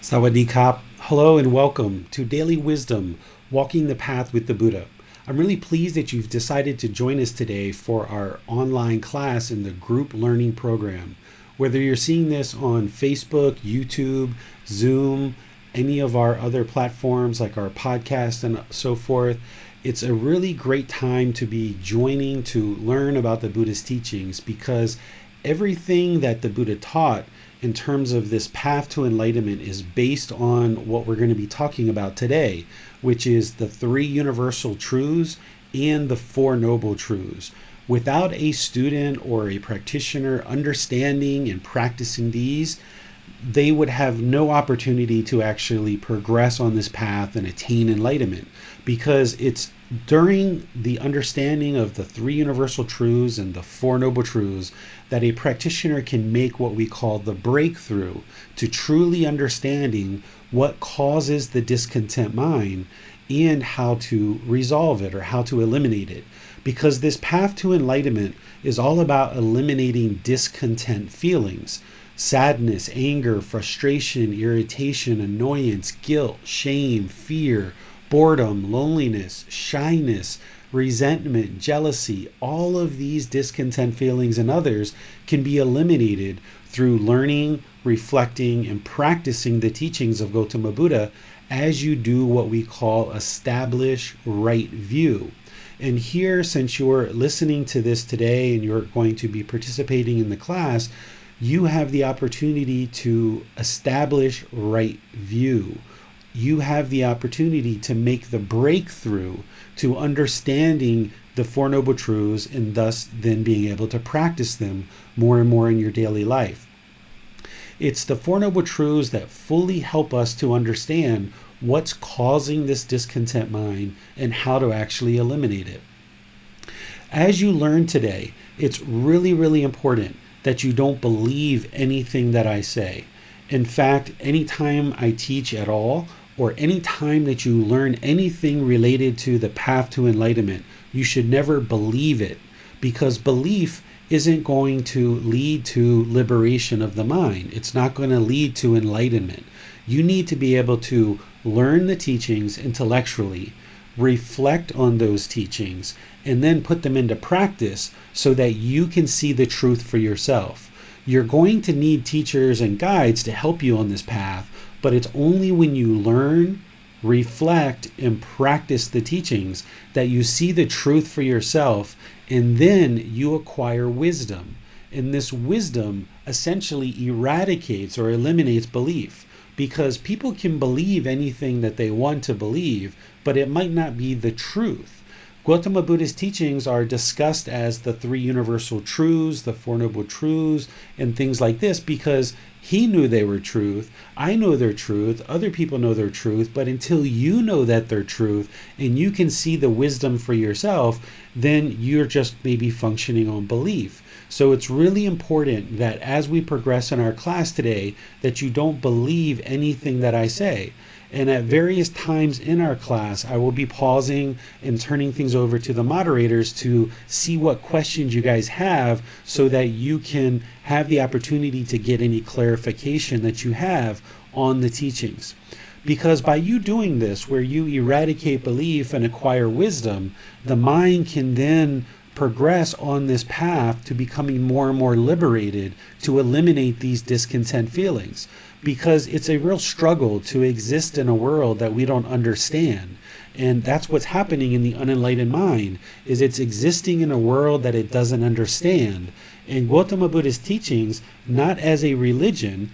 Sawadee Kap. Hello and welcome to Daily Wisdom, Walking the Path with the Buddha. I'm really pleased that you've decided to join us today for our online class in the group learning program. Whether you're seeing this on Facebook, YouTube, Zoom, any of our other platforms like our podcast and so forth, it's a really great time to be joining to learn about the Buddha's teachings, because everything that the Buddha taught in terms of this path to enlightenment is based on what we're going to be talking about today, which is the three universal truths and the four noble truths. Without a student or a practitioner understanding and practicing these, they would have no opportunity to actually progress on this path and attain enlightenment, because it's during the understanding of the three universal truths and the four noble truths that a practitioner can make what we call the breakthrough to truly understanding what causes the discontent mind and how to resolve it or how to eliminate it. Because this path to enlightenment is all about eliminating discontent feelings. Sadness, anger, frustration, irritation, annoyance, guilt, shame, fear, boredom, loneliness, shyness, resentment, jealousy. All of these discontent feelings and others can be eliminated through learning, reflecting, and practicing the teachings of Gotama Buddha as you do what we call establish right view. And here, since you're listening to this today and you're going to be participating in the class, you have the opportunity to establish right view. You have the opportunity to make the breakthrough to understanding the Four Noble Truths and thus then being able to practice them more and more in your daily life. It's the Four Noble Truths that fully help us to understand what's causing this discontent mind and how to actually eliminate it. As you learn today, it's really, really important that you don't believe anything that I say. In fact, anytime I teach at all, or any time that you learn anything related to the path to enlightenment, you should never believe it, because belief isn't going to lead to liberation of the mind. It's not going to lead to enlightenment. You need to be able to learn the teachings intellectually, reflect on those teachings, and then put them into practice so that you can see the truth for yourself. You're going to need teachers and guides to help you on this path, but it's only when you learn, reflect, and practice the teachings that you see the truth for yourself, and then you acquire wisdom. And this wisdom essentially eradicates or eliminates belief, because people can believe anything that they want to believe, but it might not be the truth. Gotama Buddha's teachings are discussed as the three universal truths, the four noble truths, and things like this, because he knew they were truth. I know they're truth. Other people know they're truth. But until you know that they're truth and you can see the wisdom for yourself, then you're just maybe functioning on belief. So it's really important that as we progress in our class today, that you don't believe anything that I say. And at various times in our class, I will be pausing and turning things over to the moderators to see what questions you guys have so that you can have the opportunity to get any clarification that you have on the teachings. Because by you doing this, where you eradicate belief and acquire wisdom, the mind can then progress on this path to becoming more and more liberated to eliminate these discontent feelings. Because it's a real struggle to exist in a world that we don't understand. And that's what's happening in the unenlightened mind, is it's existing in a world that it doesn't understand. And Gotama Buddha's teachings, not as a religion,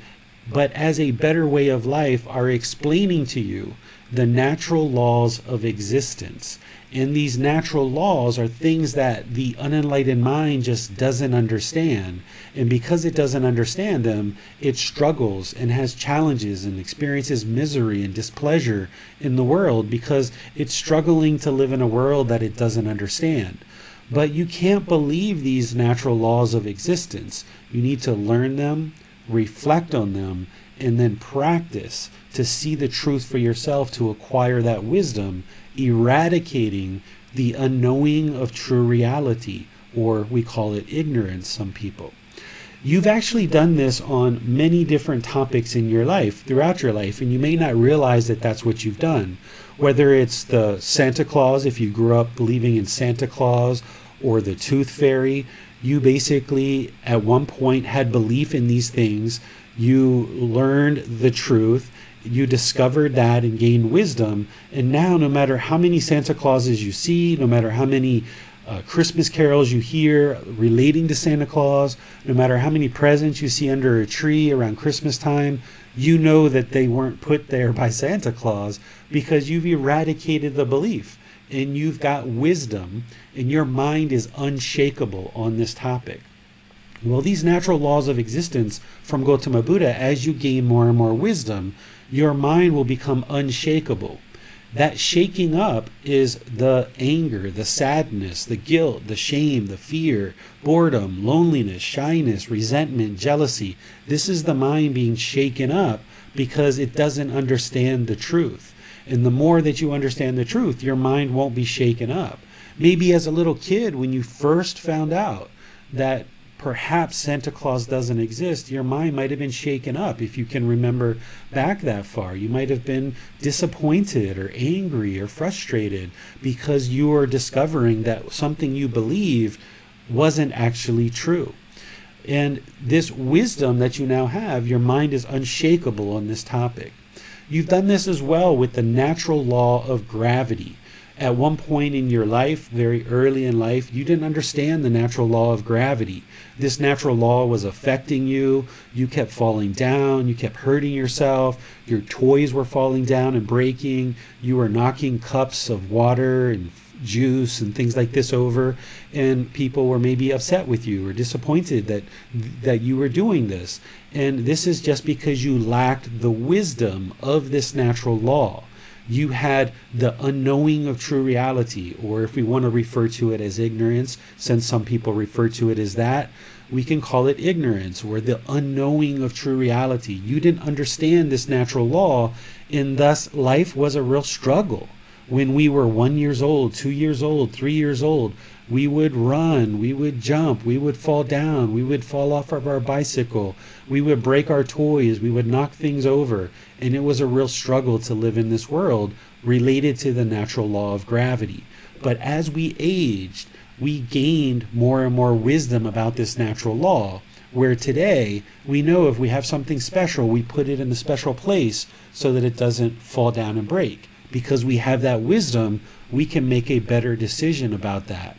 but as a better way of life, are explaining to you the natural laws of existence. And these natural laws are things that the unenlightened mind just doesn't understand. And because it doesn't understand them, it struggles and has challenges and experiences misery and displeasure in the world because it's struggling to live in a world that it doesn't understand. But you can't believe these natural laws of existence. You need to learn them, reflect on them, and then practice to see the truth for yourself, to acquire that wisdom, eradicating the unknowing of true reality, or we call it ignorance, some people. You've actually done this on many different topics in your life, throughout your life, and you may not realize that that's what you've done. Whether it's the Santa Claus, if you grew up believing in Santa Claus, or the Tooth Fairy, you basically at one point had belief in these things. You learned the truth, you discovered that and gained wisdom, and now no matter how many Santa Clauses you see, no matter how many Christmas carols you hear relating to Santa Claus, no matter how many presents you see under a tree around Christmas time, you know that they weren't put there by Santa Claus, because you've eradicated the belief and you've got wisdom and your mind is unshakable on this topic. Well, these natural laws of existence from Gotama Buddha, as you gain more and more wisdom, your mind will become unshakable. That shaking up is the anger, the sadness, the guilt, the shame, the fear, boredom, loneliness, shyness, resentment, jealousy. This is the mind being shaken up because it doesn't understand the truth. And the more that you understand the truth, your mind won't be shaken up. Maybe as a little kid, when you first found out that perhaps Santa Claus doesn't exist, your mind might have been shaken up. If you can remember back that far, you might have been disappointed or angry or frustrated because you were discovering that something you believed wasn't actually true. And this wisdom that you now have, your mind is unshakable on this topic. You've done this as well with the natural law of gravity. At one point in your life, very early in life, you didn't understand the natural law of gravity. This natural law was affecting you. You kept falling down. You kept hurting yourself. Your toys were falling down and breaking. You were knocking cups of water and juice and things like this over, and people were maybe upset with you or disappointed that you were doing this. And this is just because you lacked the wisdom of this natural law. You had the unknowing of true reality, or if we want to refer to it as ignorance, since some people refer to it as that, we can call it ignorance, or the unknowing of true reality. You didn't understand this natural law, and thus life was a real struggle. When we were 1 year old, 2 years old, 3 years old, we would run, we would jump, we would fall down, we would fall off of our bicycle, we would break our toys, we would knock things over, and it was a real struggle to live in this world related to the natural law of gravity. But as we aged, we gained more and more wisdom about this natural law, where today we know if we have something special, we put it in a special place so that it doesn't fall down and break. Because we have that wisdom, we can make a better decision about that.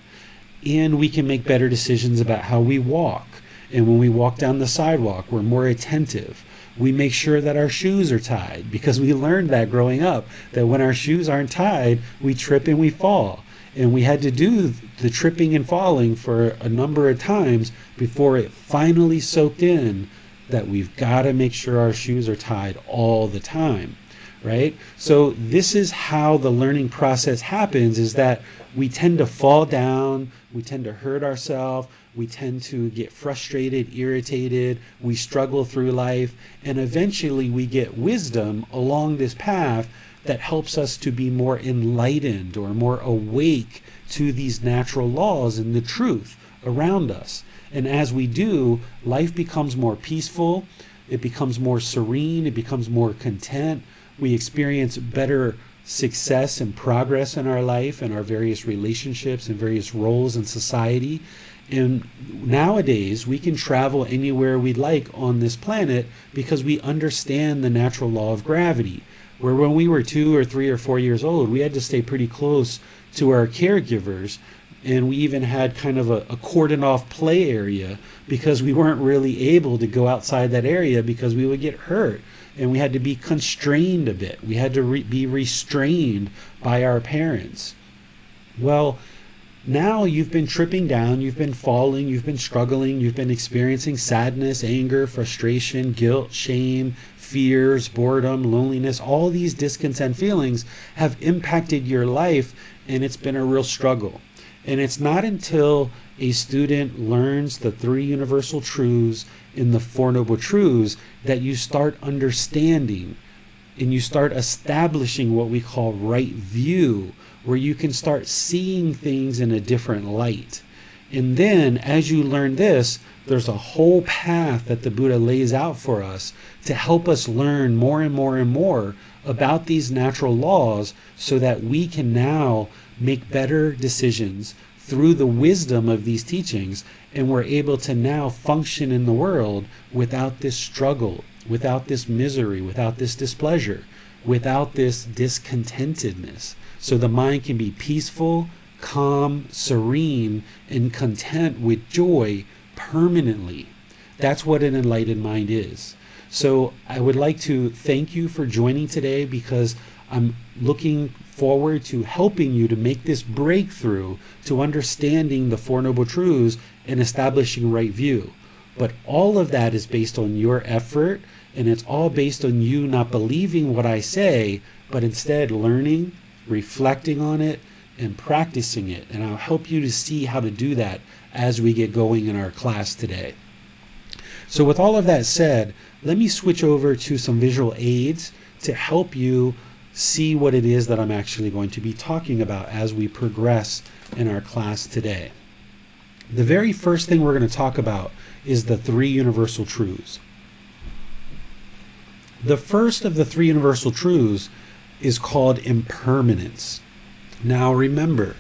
And we can make better decisions about how we walk. And when we walk down the sidewalk, we're more attentive. We make sure that our shoes are tied, because we learned that growing up, that when our shoes aren't tied, we trip and we fall. And we had to do the tripping and falling for a number of times before it finally soaked in that we've got to make sure our shoes are tied all the time. Right? So this is how the learning process happens, is that we tend to fall down, we tend to hurt ourselves, we tend to get frustrated, irritated, we struggle through life, and eventually we get wisdom along this path that helps us to be more enlightened or more awake to these natural laws and the truth around us. And as we do, life becomes more peaceful, it becomes more serene, it becomes more content. We experience better success and progress in our life and our various relationships and various roles in society. And nowadays, we can travel anywhere we'd like on this planet because we understand the natural law of gravity. Where when we were 2 or 3 or 4 years old, we had to stay pretty close to our caregivers. And we even had kind of a cordoned off play area because we weren't really able to go outside that area because we would get hurt. And we had to be constrained a bit. We had to be restrained by our parents. Well, now you've been tripping down, you've been falling, you've been struggling, you've been experiencing sadness, anger, frustration, guilt, shame, fears, boredom, loneliness. All these discontent feelings have impacted your life, and it's been a real struggle. And it's not until a student learns the 3 universal truths in the 4 noble truths that you start understanding and you start establishing what we call right view, where you can start seeing things in a different light. And then as you learn this, there's a whole path that the Buddha lays out for us to help us learn more and more and more about these natural laws so that we can now make better decisions through the wisdom of these teachings, and we're able to now function in the world without this struggle, without this misery, without this displeasure, without this discontentedness. So the mind can be peaceful, calm, serene, and content with joy permanently. That's what an enlightened mind is. So I would like to thank you for joining today, because I'm looking forward to helping you to make this breakthrough to understanding the Four Noble Truths and establishing right view. But all of that is based on your effort, and it's all based on you not believing what I say, but instead learning, reflecting on it, and practicing it. And I'll help you to see how to do that as we get going in our class today. So with all of that said, let me switch over to some visual aids to help you see what it is that I'm actually going to be talking about as we progress in our class today. The very first thing we're going to talk about is the three universal truths. The first of the three universal truths is called impermanence. Now remember,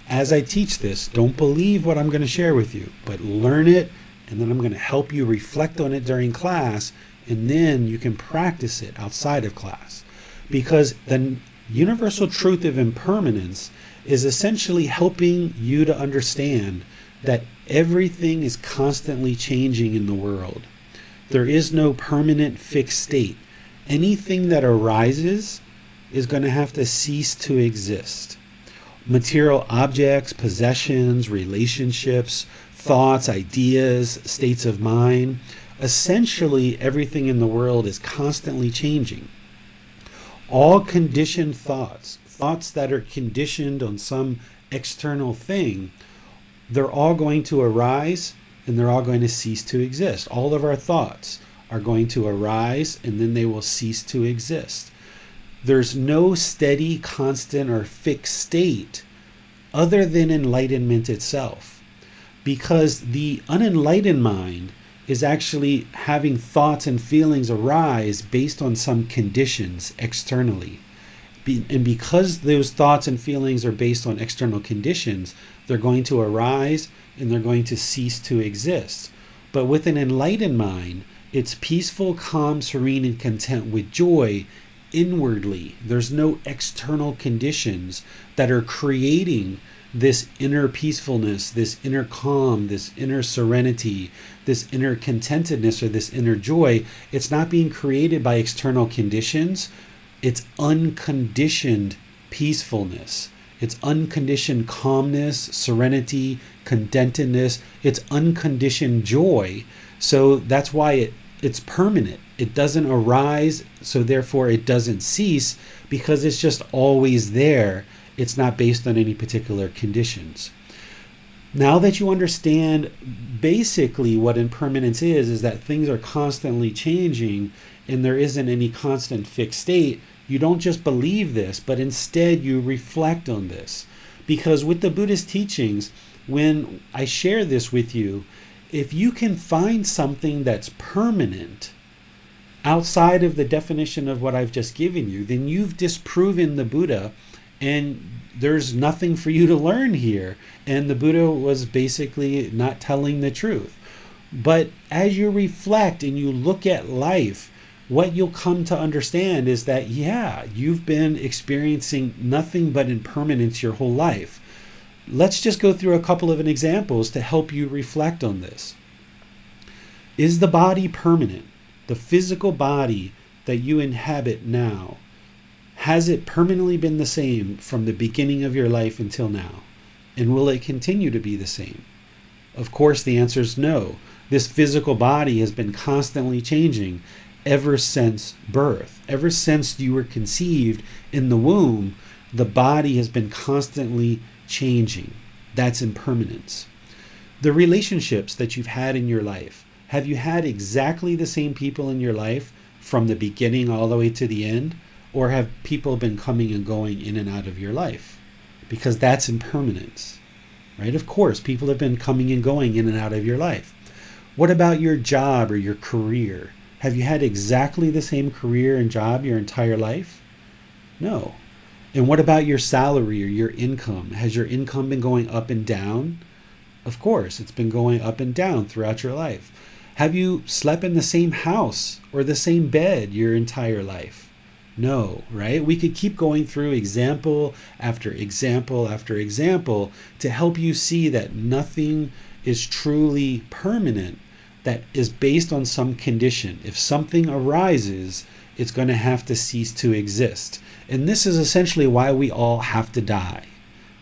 as I teach this, don't believe what I'm going to share with you, but learn it, and then I'm going to help you reflect on it during class, and then you can practice it outside of class. Because the universal truth of impermanence is essentially helping you to understand that everything is constantly changing in the world. There is no permanent fixed state. Anything that arises is going to have to cease to exist. Material objects, possessions, relationships, thoughts, ideas, states of mind, essentially everything in the world is constantly changing. All conditioned thoughts, thoughts that are conditioned on some external thing, they're all going to arise and they're all going to cease to exist. All of our thoughts are going to arise and then they will cease to exist. There's no steady, constant, or fixed state other than enlightenment itself, because the unenlightened mind is actually having thoughts and feelings arise based on some conditions externally. And because those thoughts and feelings are based on external conditions, they're going to arise and they're going to cease to exist. But with an enlightened mind, it's peaceful, calm, serene, and content with joy inwardly. There's no external conditions that are creating this inner peacefulness, this inner calm, this inner serenity, this inner contentedness, or this inner joy. It's not being created by external conditions. It's unconditioned peacefulness. It's unconditioned calmness, serenity, contentedness. It's unconditioned joy. So that's why it's permanent. It doesn't arise, so therefore it doesn't cease, because it's just always there. It's not based on any particular conditions. Now that you understand basically what impermanence is that things are constantly changing and there isn't any constant fixed state, you don't just believe this, but instead you reflect on this. Because with the Buddhist teachings, when I share this with you, if you can find something that's permanent outside of the definition of what I've just given you, then you've disproven the Buddha, and there's nothing for you to learn here. And the Buddha was basically not telling the truth. But as you reflect and you look at life, what you'll come to understand is that, yeah, you've been experiencing nothing but impermanence your whole life. Let's just go through a couple of examples to help you reflect on this. Is the body permanent? The physical body that you inhabit now, has it permanently been the same from the beginning of your life until now? And will it continue to be the same? Of course, the answer is no. This physical body has been constantly changing ever since birth. Ever since you were conceived in the womb, the body has been constantly changing. That's impermanence. The relationships that you've had in your life, have you had exactly the same people in your life from the beginning all the way to the end? Or have people been coming and going in and out of your life? Because that's impermanence. right? Of course, people have been coming and going in and out of your life. What about your job or your career? Have you had exactly the same career and job your entire life? No. And what about your salary or your income? Has your income been going up and down? Of course, it's been going up and down throughout your life. Have you slept in the same house or the same bed your entire life? No, right? We could keep going through example after example after example to help you see that nothing is truly permanent, that is based on some condition. If something arises, it's going to have to cease to exist. And this is essentially why we all have to die,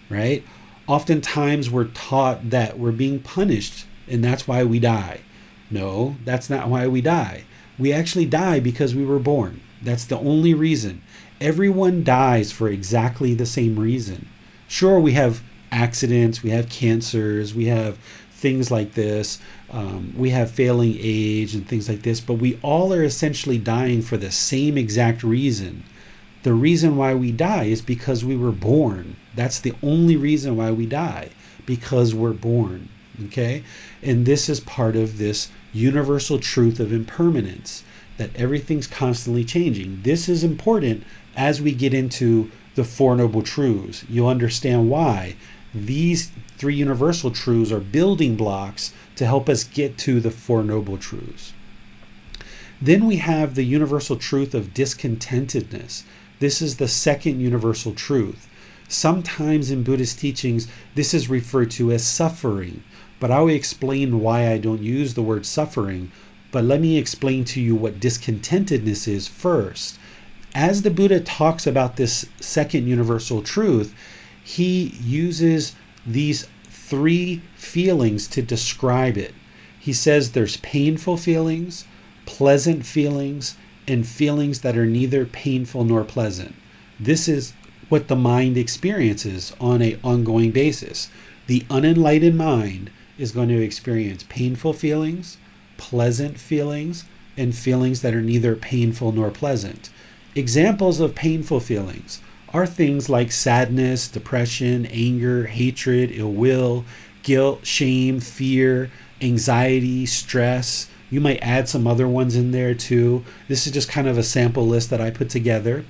right? Oftentimes we're taught that we're being punished and that's why we die. No, that's not why we die. We actually die because we were born. That's the only reason. Everyone dies for exactly the same reason. Sure, we have accidents, we have cancers, we have things like this, we have failing age and things like this, but we all are essentially dying for the same exact reason. The reason why we die is because we were born. That's the only reason why we die, because we're born, okay? And this is part of this universal truth of impermanence, that everything's constantly changing. This is important as we get into the Four Noble Truths. You'll understand why these three universal truths are building blocks to help us get to the Four Noble Truths. Then we have the universal truth of discontentedness. This is the second universal truth. Sometimes in Buddhist teachings, this is referred to as suffering, but I will explain why I don't use the word suffering. But let me explain to you what discontentedness is first. As the Buddha talks about this second universal truth, he uses these three feelings to describe it. He says there's painful feelings, pleasant feelings, and feelings that are neither painful nor pleasant. This is what the mind experiences on an ongoing basis. The unenlightened mind is going to experience painful feelings, pleasant feelings, and feelings that are neither painful nor pleasant. Examples of painful feelings are things like sadness, depression, anger, hatred, ill will, guilt, shame, fear, anxiety, stress. You might add some other ones in there too. This is just kind of a sample list that I put together.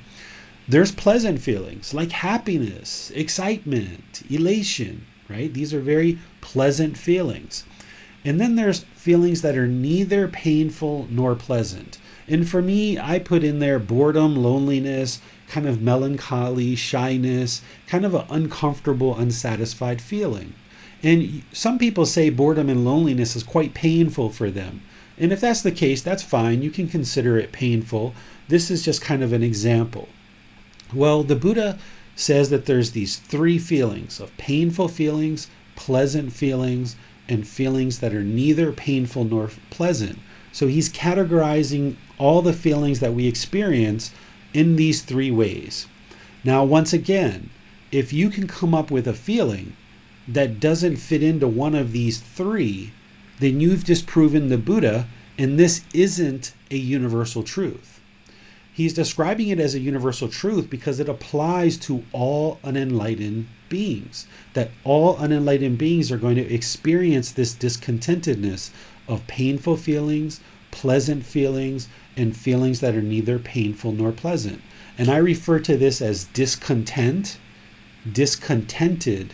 There's pleasant feelings like happiness, excitement, elation, right? These are very pleasant feelings. And then there's feelings that are neither painful nor pleasant. And for me, I put in there boredom, loneliness, kind of melancholy, shyness, kind of an uncomfortable, unsatisfied feeling. And some people say boredom and loneliness is quite painful for them. And if that's the case, that's fine. You can consider it painful. This is just kind of an example. Well, the Buddha says that there's these three feelings of painful feelings, pleasant feelings, and feelings that are neither painful nor pleasant. So he's categorizing all the feelings that we experience in these three ways. Now, once again, if you can come up with a feeling that doesn't fit into one of these three, then you've disproven the Buddha, and this isn't a universal truth. He's describing it as a universal truth because it applies to all unenlightened beings, that all unenlightened beings are going to experience this discontentedness of painful feelings, pleasant feelings, and feelings that are neither painful nor pleasant. And I refer to this as discontent, discontented,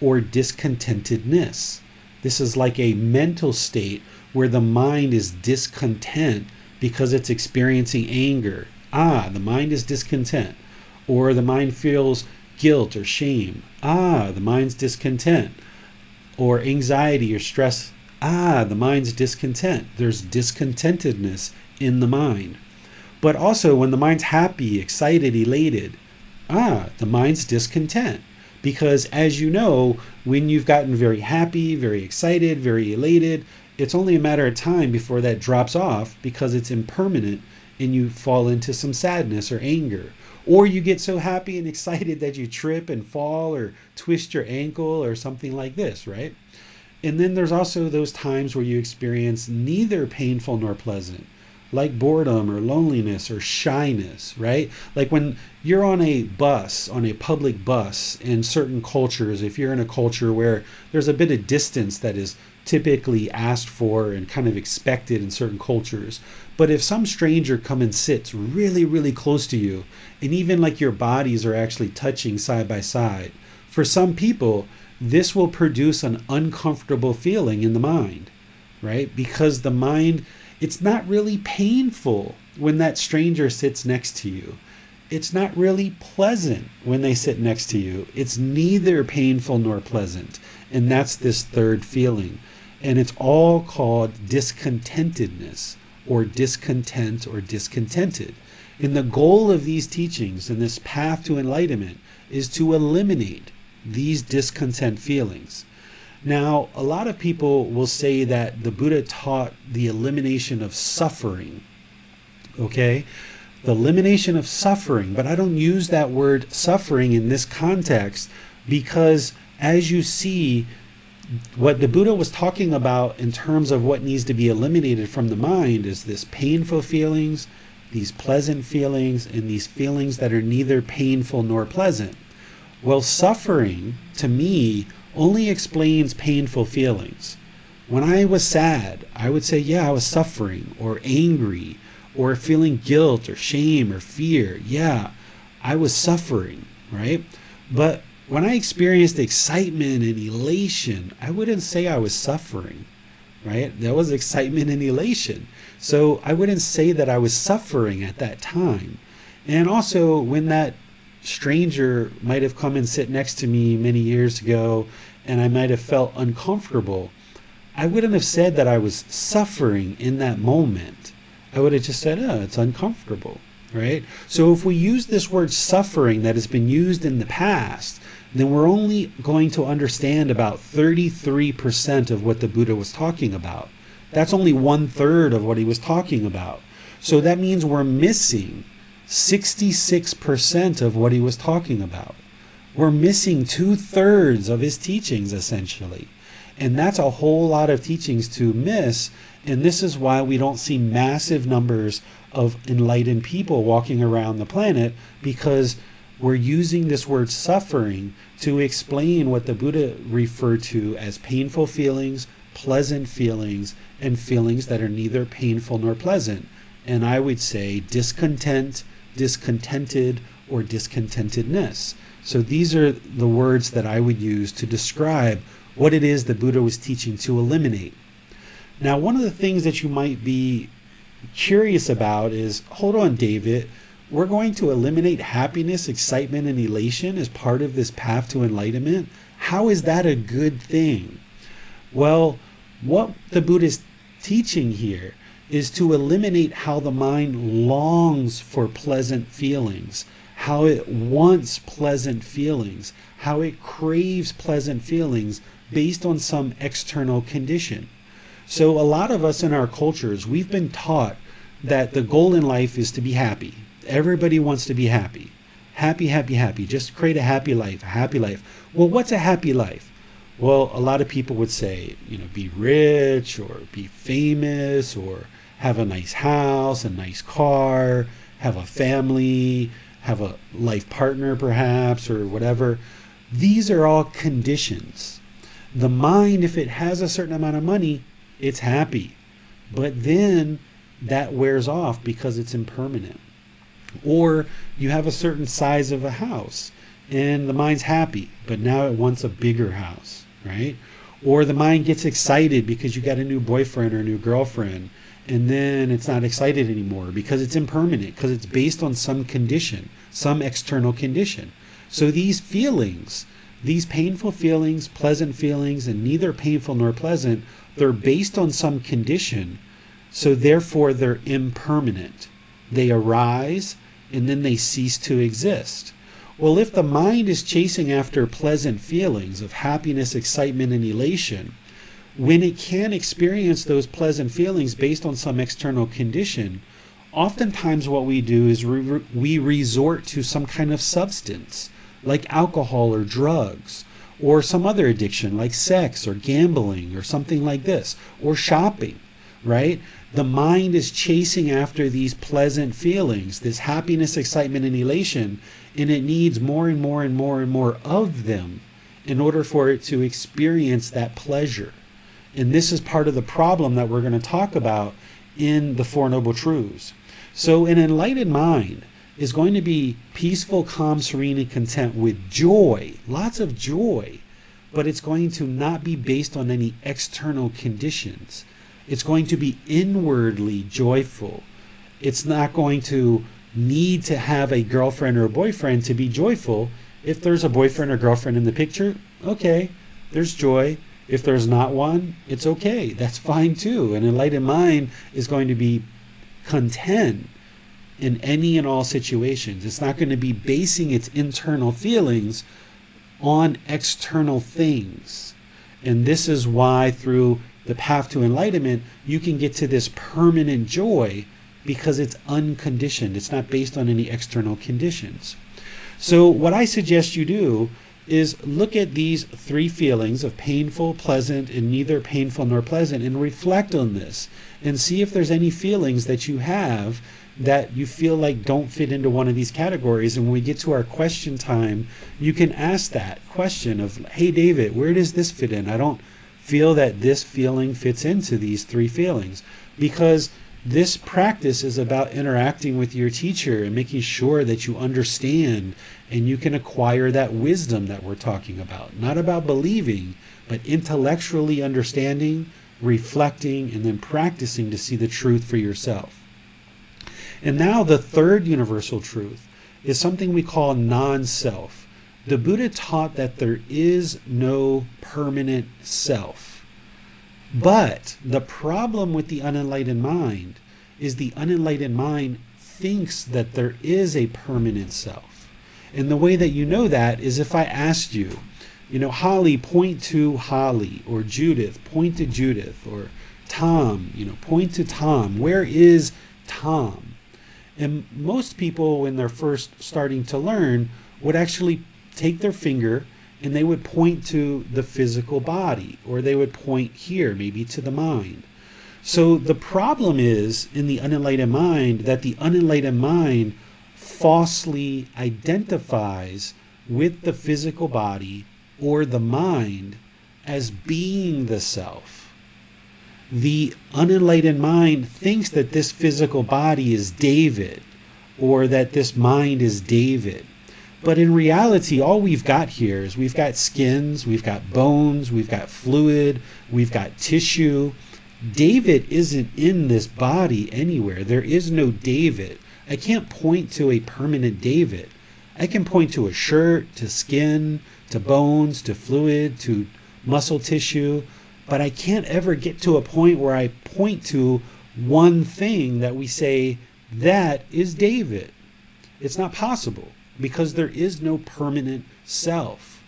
or discontentedness. This is like a mental state where the mind is discontent because it's experiencing anger. The mind is discontent. Or the mind feels guilt or shame. The mind's discontent. Or anxiety or stress. The mind's discontent. There's discontentedness in the mind. But also when the mind's happy, excited, elated, the mind's discontent. Because as you know, when you've gotten very happy, very excited, very elated, it's only a matter of time before that drops off because it's impermanent and you fall into some sadness or anger. Or you get so happy and excited that you trip and fall or twist your ankle or something like this, right? And then there's also those times where you experience neither painful nor pleasant. like boredom or loneliness or shyness, right? Like when you're on a bus, on a public bus in certain cultures, if you're in a culture where there's a bit of distance that is typically asked for and kind of expected in certain cultures. But if some stranger come and sits really, really close to you, and even like your bodies are actually touching side by side, for some people, this will produce an uncomfortable feeling in the mind, right? Because the mind, it's not really painful when that stranger sits next to you. It's not really pleasant when they sit next to you. It's neither painful nor pleasant. And that's this third feeling. And it's all called discontentedness or discontent or discontented. And the goal of these teachings and this path to enlightenment is to eliminate these discontent feelings. Now, a lot of people will say that the Buddha taught the elimination of suffering. Okay? The elimination of suffering, but I don't use that word suffering in this context because as you see, what the Buddha was talking about in terms of what needs to be eliminated from the mind is this painful feelings, these pleasant feelings, and these feelings that are neither painful nor pleasant. Well, suffering, to me, only explains painful feelings. When I was sad, I would say, yeah, I was suffering, or angry, or feeling guilt, or shame, or fear. Yeah, I was suffering, right? But when I experienced excitement and elation, I wouldn't say I was suffering, right? That was excitement and elation. So I wouldn't say that I was suffering at that time. And also when that stranger might have come and sit next to me many years ago and I might have felt uncomfortable, I wouldn't have said that I was suffering in that moment. I would have just said, oh, it's uncomfortable, right? So if we use this word suffering that has been used in the past, then we're only going to understand about 33% of what the Buddha was talking about. That's only 1/3 of what he was talking about. So that means we're missing 66% of what he was talking about. We're missing 2/3 of his teachings, essentially. And that's a whole lot of teachings to miss. And this is why we don't see massive numbers of enlightened people walking around the planet, because we're using this word suffering to explain what the Buddha referred to as painful feelings, pleasant feelings, and feelings that are neither painful nor pleasant. And I would say discontent, discontented, or discontentedness. So these are the words that I would use to describe what it is the Buddha was teaching to eliminate. Now, one of the things that you might be curious about is, hold on, David, we're going to eliminate happiness, excitement, and elation as part of this path to enlightenment? How is that a good thing? Well, what the Buddha is teaching here is to eliminate how the mind longs for pleasant feelings, how it wants pleasant feelings, how it craves pleasant feelings based on some external condition. So a lot of us in our cultures, we've been taught that the goal in life is to be happy. Everybody wants to be happy. Happy, happy, happy. Just create a happy life, a happy life. Well, what's a happy life? Well, a lot of people would say, be rich or be famous or have a nice house, a nice car, have a family, have a life partner perhaps, or whatever. These are all conditions. The mind, if it has a certain amount of money, it's happy. But then that wears off because it's impermanent. Or you have a certain size of a house and the mind's happy, but now it wants a bigger house, right? Or the mind gets excited because you got a new boyfriend or a new girlfriend, and then it's not excited anymore because it's impermanent, because it's based on some condition, some external condition. So these feelings, these painful feelings, pleasant feelings, and neither painful nor pleasant, they're based on some condition. So therefore they're impermanent. They arise and then they cease to exist. Well, if the mind is chasing after pleasant feelings of happiness, excitement, and elation, when it can experience those pleasant feelings based on some external condition, oftentimes what we do is we resort to some kind of substance, like alcohol or drugs, or some other addiction like sex or gambling or something like this, or shopping, right? the mind is chasing after these pleasant feelings, this happiness, excitement, and elation, and it needs more and more and more and more of them in order for it to experience that pleasure. And this is part of the problem that we're going to talk about in the Four Noble Truths. So an enlightened mind is going to be peaceful, calm, serene, and content with joy, lots of joy, but it's going to not be based on any external conditions. It's going to be inwardly joyful. It's not going to need to have a girlfriend or a boyfriend to be joyful. If there's a boyfriend or girlfriend in the picture, okay, there's joy. If there's not one, it's okay. That's fine too. An enlightened mind is going to be content in any and all situations. It's not going to be basing its internal feelings on external things. And this is why through the path to enlightenment, you can get to this permanent joy because it's unconditioned. It's not based on any external conditions. So what I suggest you do is look at these three feelings of painful, pleasant, and neither painful nor pleasant, and reflect on this and see if there's any feelings that you have that you feel like don't fit into one of these categories. And when we get to our question time, you can ask that question of, hey David, where does this fit in? I don't feel that this feeling fits into these three feelings, because this practice is about interacting with your teacher and making sure that you understand and you can acquire that wisdom that we're talking about. Not about believing, but intellectually understanding, reflecting, and then practicing to see the truth for yourself. And now the third universal truth is something we call non-self. The Buddha taught that there is no permanent self. But the problem with the unenlightened mind is the unenlightened mind thinks that there is a permanent self. And the way that you know that is if I asked you, Holly, point to Holly, or Judith, point to Judith, or Tom, point to Tom. Where is Tom? And most people, when they're first starting to learn, would actually take their finger and they would point to the physical body, or they would point here, maybe to the mind. So the problem is in the unenlightened mind that the unenlightened mind falsely identifies with the physical body or the mind as being the self. The unenlightened mind thinks that this physical body is David, or that this mind is David. But in reality, all we've got here is we've got skins, we've got bones, we've got fluid, we've got tissue. David isn't in this body anywhere. There is no David. I can't point to a permanent David. I can point to a shirt, to skin, to bones, to fluid, to muscle tissue, but I can't ever get to a point where I point to one thing that we say, that is David. It's not possible, because there is no permanent self,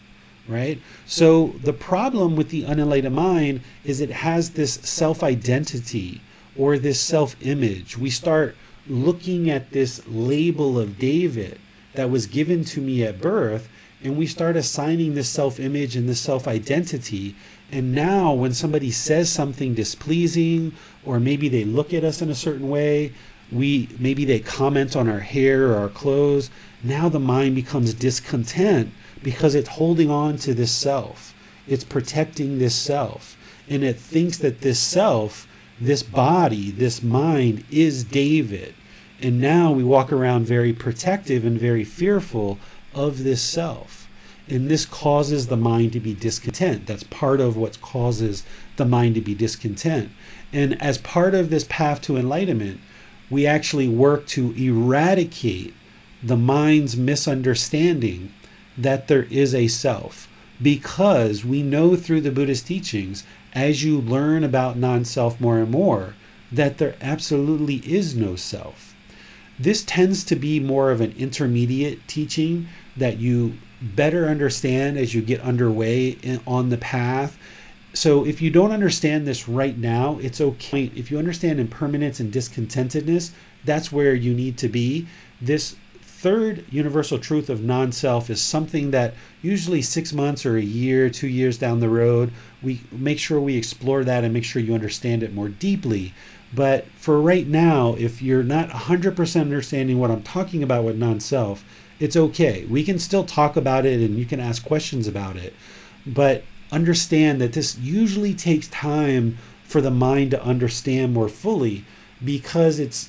right? So the problem with the unenlightened mind is it has this self-identity or this self-image. We start looking at this label of David that was given to me at birth, and we start assigning this self-image and this self-identity. And now when somebody says something displeasing, or maybe they look at us in a certain way, maybe they comment on our hair or our clothes, now the mind becomes discontent because it's holding on to this self. It's protecting this self. And it thinks that this self, this body, this mind is David. And now we walk around very protective and very fearful of this self. And this causes the mind to be discontent. That's part of what causes the mind to be discontent. And as part of this path to enlightenment, we actually work to eradicate the mind's misunderstanding that there is a self, because we know through the Buddhist teachings, as you learn about non-self more and more, that there absolutely is no self. This tends to be more of an intermediate teaching that you better understand as you get underway on the path. So if you don't understand this right now, it's okay. If you understand impermanence and discontentedness, that's where you need to be. This third universal truth of non-self is something that usually 6 months or a year, 2 years down the road, we make sure we explore that and make sure you understand it more deeply. But for right now, if you're not 100% understanding what I'm talking about with non-self, it's okay. We can still talk about it and you can ask questions about it. But understand that this usually takes time for the mind to understand more fully, because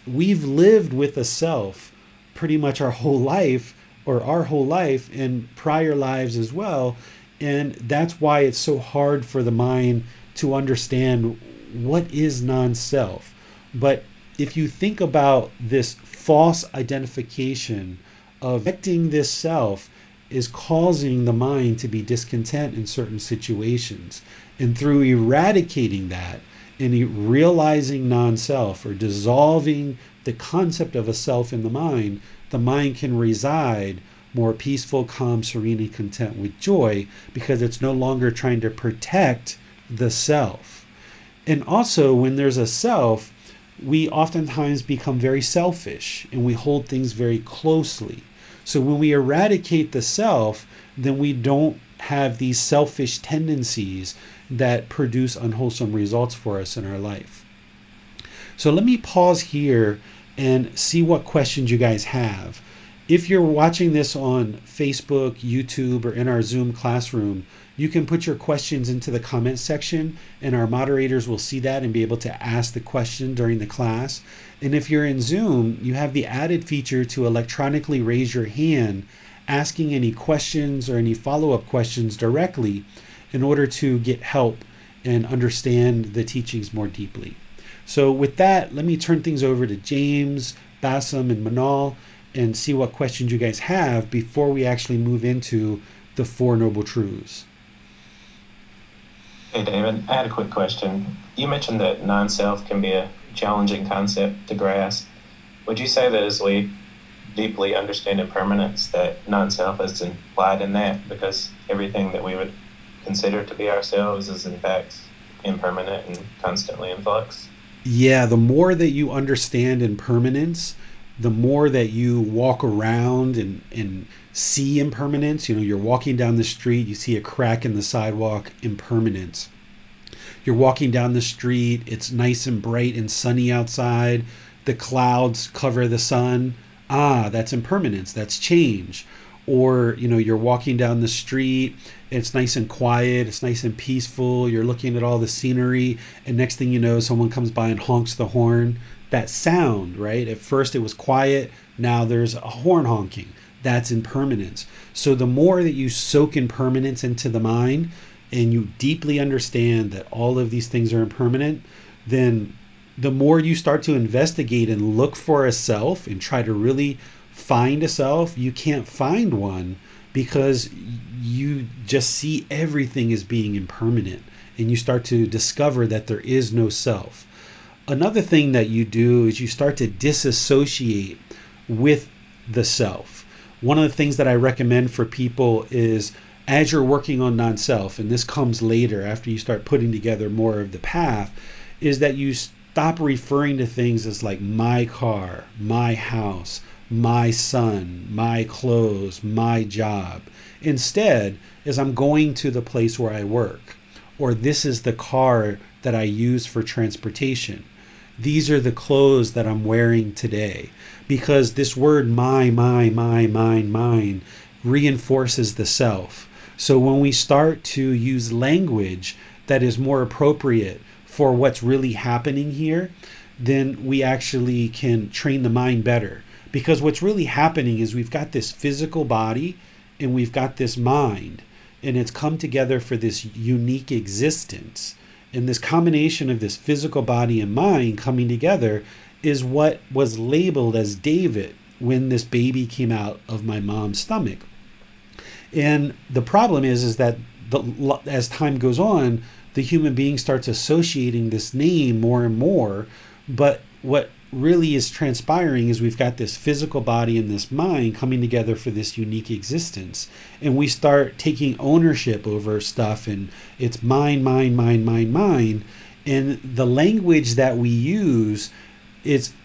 we've lived with a self pretty much our whole life, or our whole life and prior lives as well. And that's why it's so hard for the mind to understand what is non-self. But if you think about this false identification of affecting this self is causing the mind to be discontent in certain situations. And through eradicating that and realizing non-self, or dissolving the concept of a self in the mind can reside more peaceful, calm, serene, and content with joy, because it's no longer trying to protect the self. And also, when there's a self, we oftentimes become very selfish and we hold things very closely. So when we eradicate the self, then we don't have these selfish tendencies that produce unwholesome results for us in our life. So let me pause here and see what questions you guys have. If you're watching this on Facebook, YouTube, or in our Zoom classroom, you can put your questions into the comment section and our moderators will see that and be able to ask the question during the class. And if you're in Zoom, you have the added feature to electronically raise your hand, asking any questions or any follow-up questions directly in order to get help and understand the teachings more deeply. So with that, let me turn things over to James, Bassam, and Manal and see what questions you guys have before we actually move into the Four Noble Truths. Hey, David, I had a quick question. You mentioned that non-self can be a challenging concept to grasp. Would you say that as we deeply understand impermanence, that non-self is implied in that, because everything that we would consider to be ourselves is in fact impermanent and constantly in flux? Yeah, the more that you understand impermanence, the more that you walk around and see impermanence. You know, you're walking down the street, you see a crack in the sidewalk, impermanence. You're walking down the street, it's nice and bright and sunny outside, the clouds cover the sun. Ah, that's impermanence, that's change. Or, you know, you're walking down the street, it's nice and quiet, it's nice and peaceful, you're looking at all the scenery, and next thing you know, someone comes by and honks the horn. That sound, right? At first it was quiet, now there's a horn honking. That's impermanence. So the more that you soak impermanence into the mind and you deeply understand that all of these things are impermanent, then the more you start to investigate and look for a self and try to really find a self, you can't find one because you just see everything as being impermanent and you start to discover that there is no self. Another thing that you do is you start to disassociate with the self. One of the things that I recommend for people is, as you're working on non-self, and this comes later after you start putting together more of the path, is that you stop referring to things as like my car, my house, my son, my clothes, my job. Instead, is I'm going to the place where I work, or this is the car that I use for transportation. These are the clothes that I'm wearing today. Because this word mine reinforces the self. So when we start to use language that is more appropriate for what's really happening here, then we actually can train the mind better. Because what's really happening is we've got this physical body and we've got this mind, and it's come together for this unique existence. And this combination of this physical body and mind coming together is what was labeled as David when this baby came out of my mom's stomach. And the problem is that as time goes on, the human being starts associating this name more and more. But what really is transpiring is we've got this physical body and this mind coming together for this unique existence. And we start taking ownership over stuff, and it's mine. And the language that we use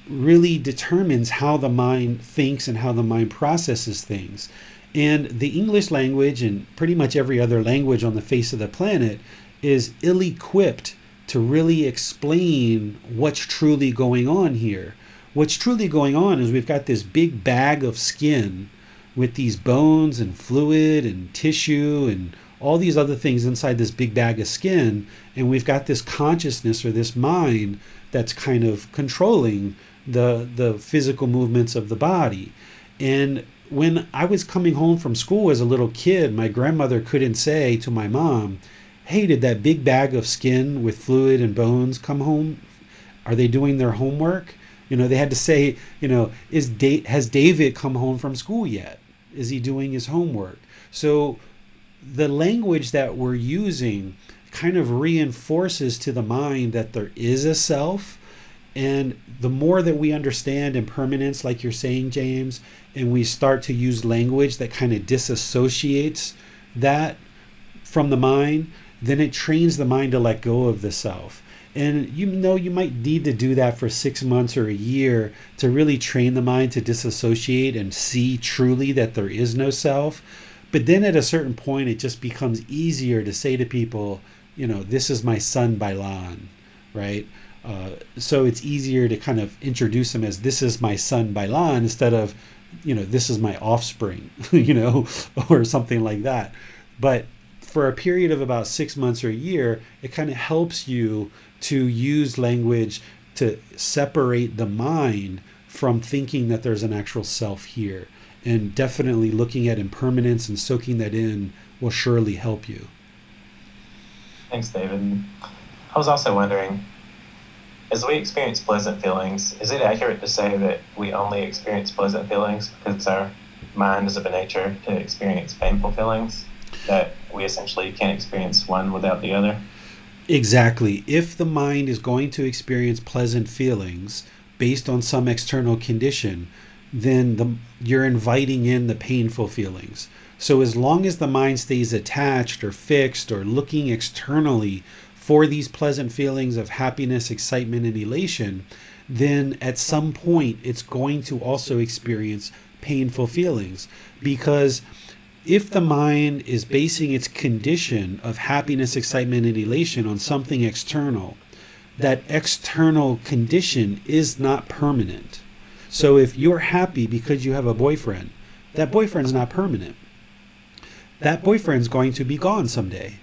really determines how the mind thinks and how the mind processes things. And the English language and pretty much every other language on the face of the planet is ill-equipped to really explain what's truly going on here. What's truly going on is we've got this big bag of skin with these bones and fluid and tissue and all these other things inside this big bag of skin, and we've got this consciousness or this mind that's kind of controlling the physical movements of the body. And when I was coming home from school as a little kid, my grandmother couldn't say to my mom, "Hey, did that big bag of skin with fluid and bones come home? Are they doing their homework?" They had to say, has David come home from school yet? Is he doing his homework? So the language that we're using kind of reinforces to the mind that there is a self. And the more that we understand impermanence, like you're saying, James, and we start to use language that kind of disassociates that from the mind, then it trains the mind to let go of the self. And you might need to do that for 6 months or a year to really train the mind to disassociate and see truly that there is no self. But then at a certain point, it just becomes easier to say to people, this is my son Bailan, right? So it's easier to kind of introduce them as this is my son Bailan instead of, this is my offspring, or something like that. But for a period of about 6 months or a year, it kind of helps you to use language to separate the mind from thinking that there's an actual self here. And definitely looking at impermanence and soaking that in will surely help you. Thanks, David. I was also wondering, as we experience pleasant feelings, is it accurate to say that we only experience pleasant feelings because our mind is of a nature to experience painful feelings, that we essentially can't experience one without the other? Exactly. If the mind is going to experience pleasant feelings based on some external condition, then you're inviting in the painful feelings. So as long as the mind stays attached or fixed or looking externally for these pleasant feelings of happiness, excitement, and elation, then at some point it's going to also experience painful feelings. Because if the mind is basing its condition of happiness, excitement, and elation on something external, that external condition is not permanent. So if you're happy because you have a boyfriend, that boyfriend's not permanent. That boyfriend's going to be gone someday.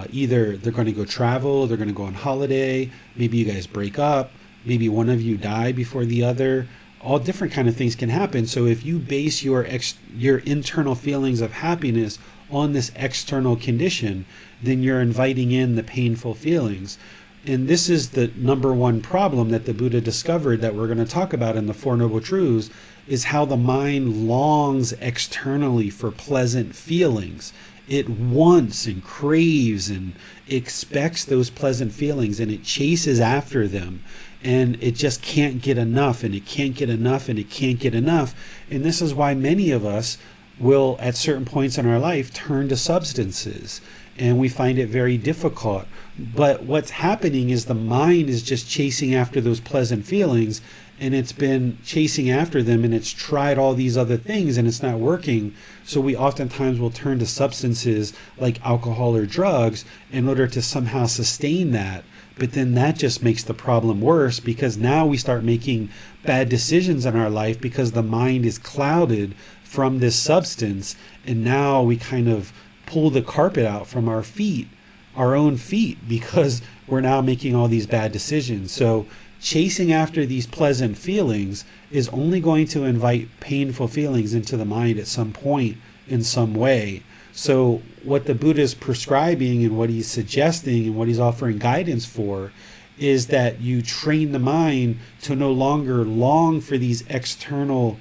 Either they're going to go travel, they're going to go on holiday, maybe you guys break up, maybe one of you die before the other. All different kind of things can happen. So if you base your internal feelings of happiness on this external condition, then you're inviting in the painful feelings. And this is the number one problem that the Buddha discovered that we're going to talk about in the Four Noble Truths, is how the mind longs externally for pleasant feelings. It wants and craves and expects those pleasant feelings, and it chases after them. And it just can't get enough, and it can't get enough, and it can't get enough. And this is why many of us will, at certain points in our life, turn to substances. And we find it very difficult. But what's happening is the mind is just chasing after those pleasant feelings, and it's been chasing after them, and it's tried all these other things, and it's not working. So we oftentimes will turn to substances like alcohol or drugs in order to somehow sustain that. But then that just makes the problem worse, because now we start making bad decisions in our life because the mind is clouded from this substance, and now we kind of pull the carpet out from our feet, our own feet, because we're now making all these bad decisions. So chasing after these pleasant feelings is only going to invite painful feelings into the mind at some point in some way. So what the Buddha is prescribing and what he's suggesting and what he's offering guidance for is that you train the mind to no longer long for these external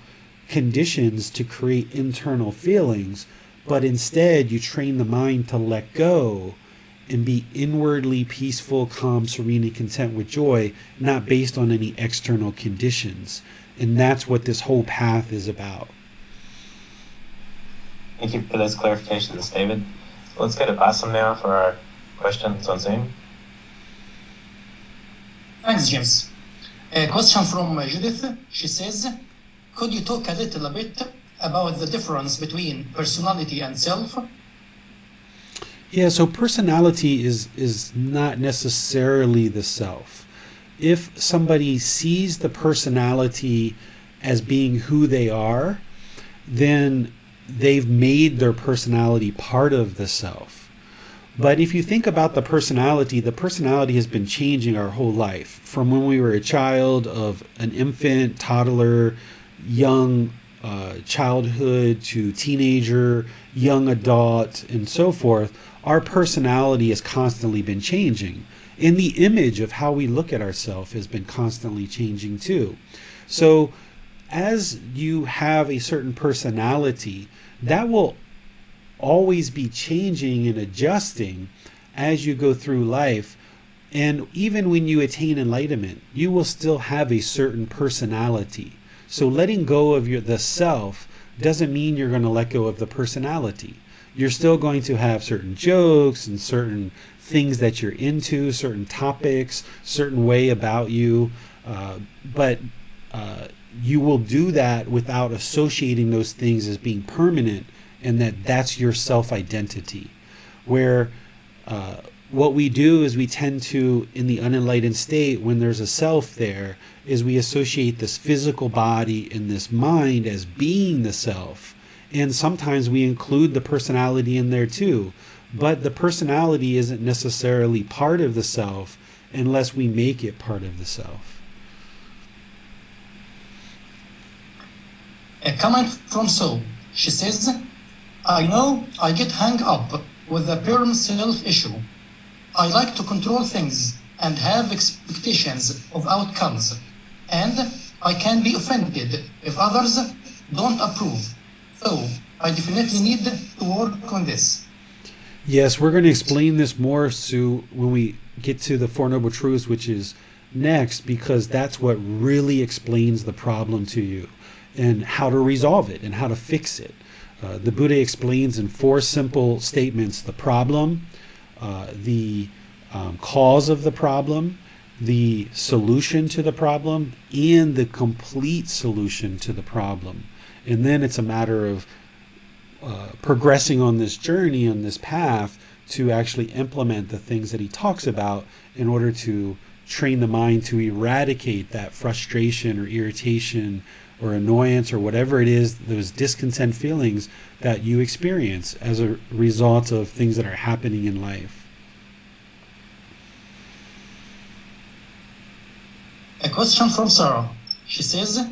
conditions to create internal feelings, but instead you train the mind to let go and be inwardly peaceful, calm, serene, and content with joy, not based on any external conditions. And that's what this whole path is about. Thank you for those clarifications, David. Let's go to Bassam now for our questions on Zoom. Thanks, James. A question from Judith. She says, could you talk a little bit about the difference between personality and self? Yeah, so personality is not necessarily the self. If somebody sees the personality as being who they are, then they've made their personality part of the self. But if you think about the personality has been changing our whole life. From when we were a child, of an infant, toddler, young childhood to teenager, young adult, and so forth, our personality has constantly been changing. And the image of how we look at ourselves has been constantly changing too. So as you have a certain personality, that will always be changing and adjusting as you go through life. And even when you attain enlightenment, you will still have a certain personality. So letting go of the self doesn't mean you're going to let go of the personality. You're still going to have certain jokes and certain things that you're into, certain topics, certain way about you, but you will do that without associating those things as being permanent, and that's your self-identity. Where what we do is we tend to, in the unenlightened state, when there's a self there, is we associate this physical body and this mind as being the self. And sometimes we include the personality in there too. But the personality isn't necessarily part of the self unless we make it part of the self. A comment from Soul. She says, I know I get hung up with the pure self issue. I like to control things and have expectations of outcomes. And I can be offended if others don't approve. So I definitely need to work on this. Yes, we're going to explain this more, Sue, when we get to the Four Noble Truths, which is next, because that's what really explains the problem to you and how to resolve it and how to fix it. The Buddha explains in 4 simple statements the problem, the cause of the problem, the solution to the problem, and the complete solution to the problem. And then it's a matter of progressing on this journey, on this path, to actually implement the things that he talks about in order to train the mind to eradicate that frustration or irritation or annoyance or whatever it is, those discontent feelings that you experience as a result of things that are happening in life. A question from Sarah. She says,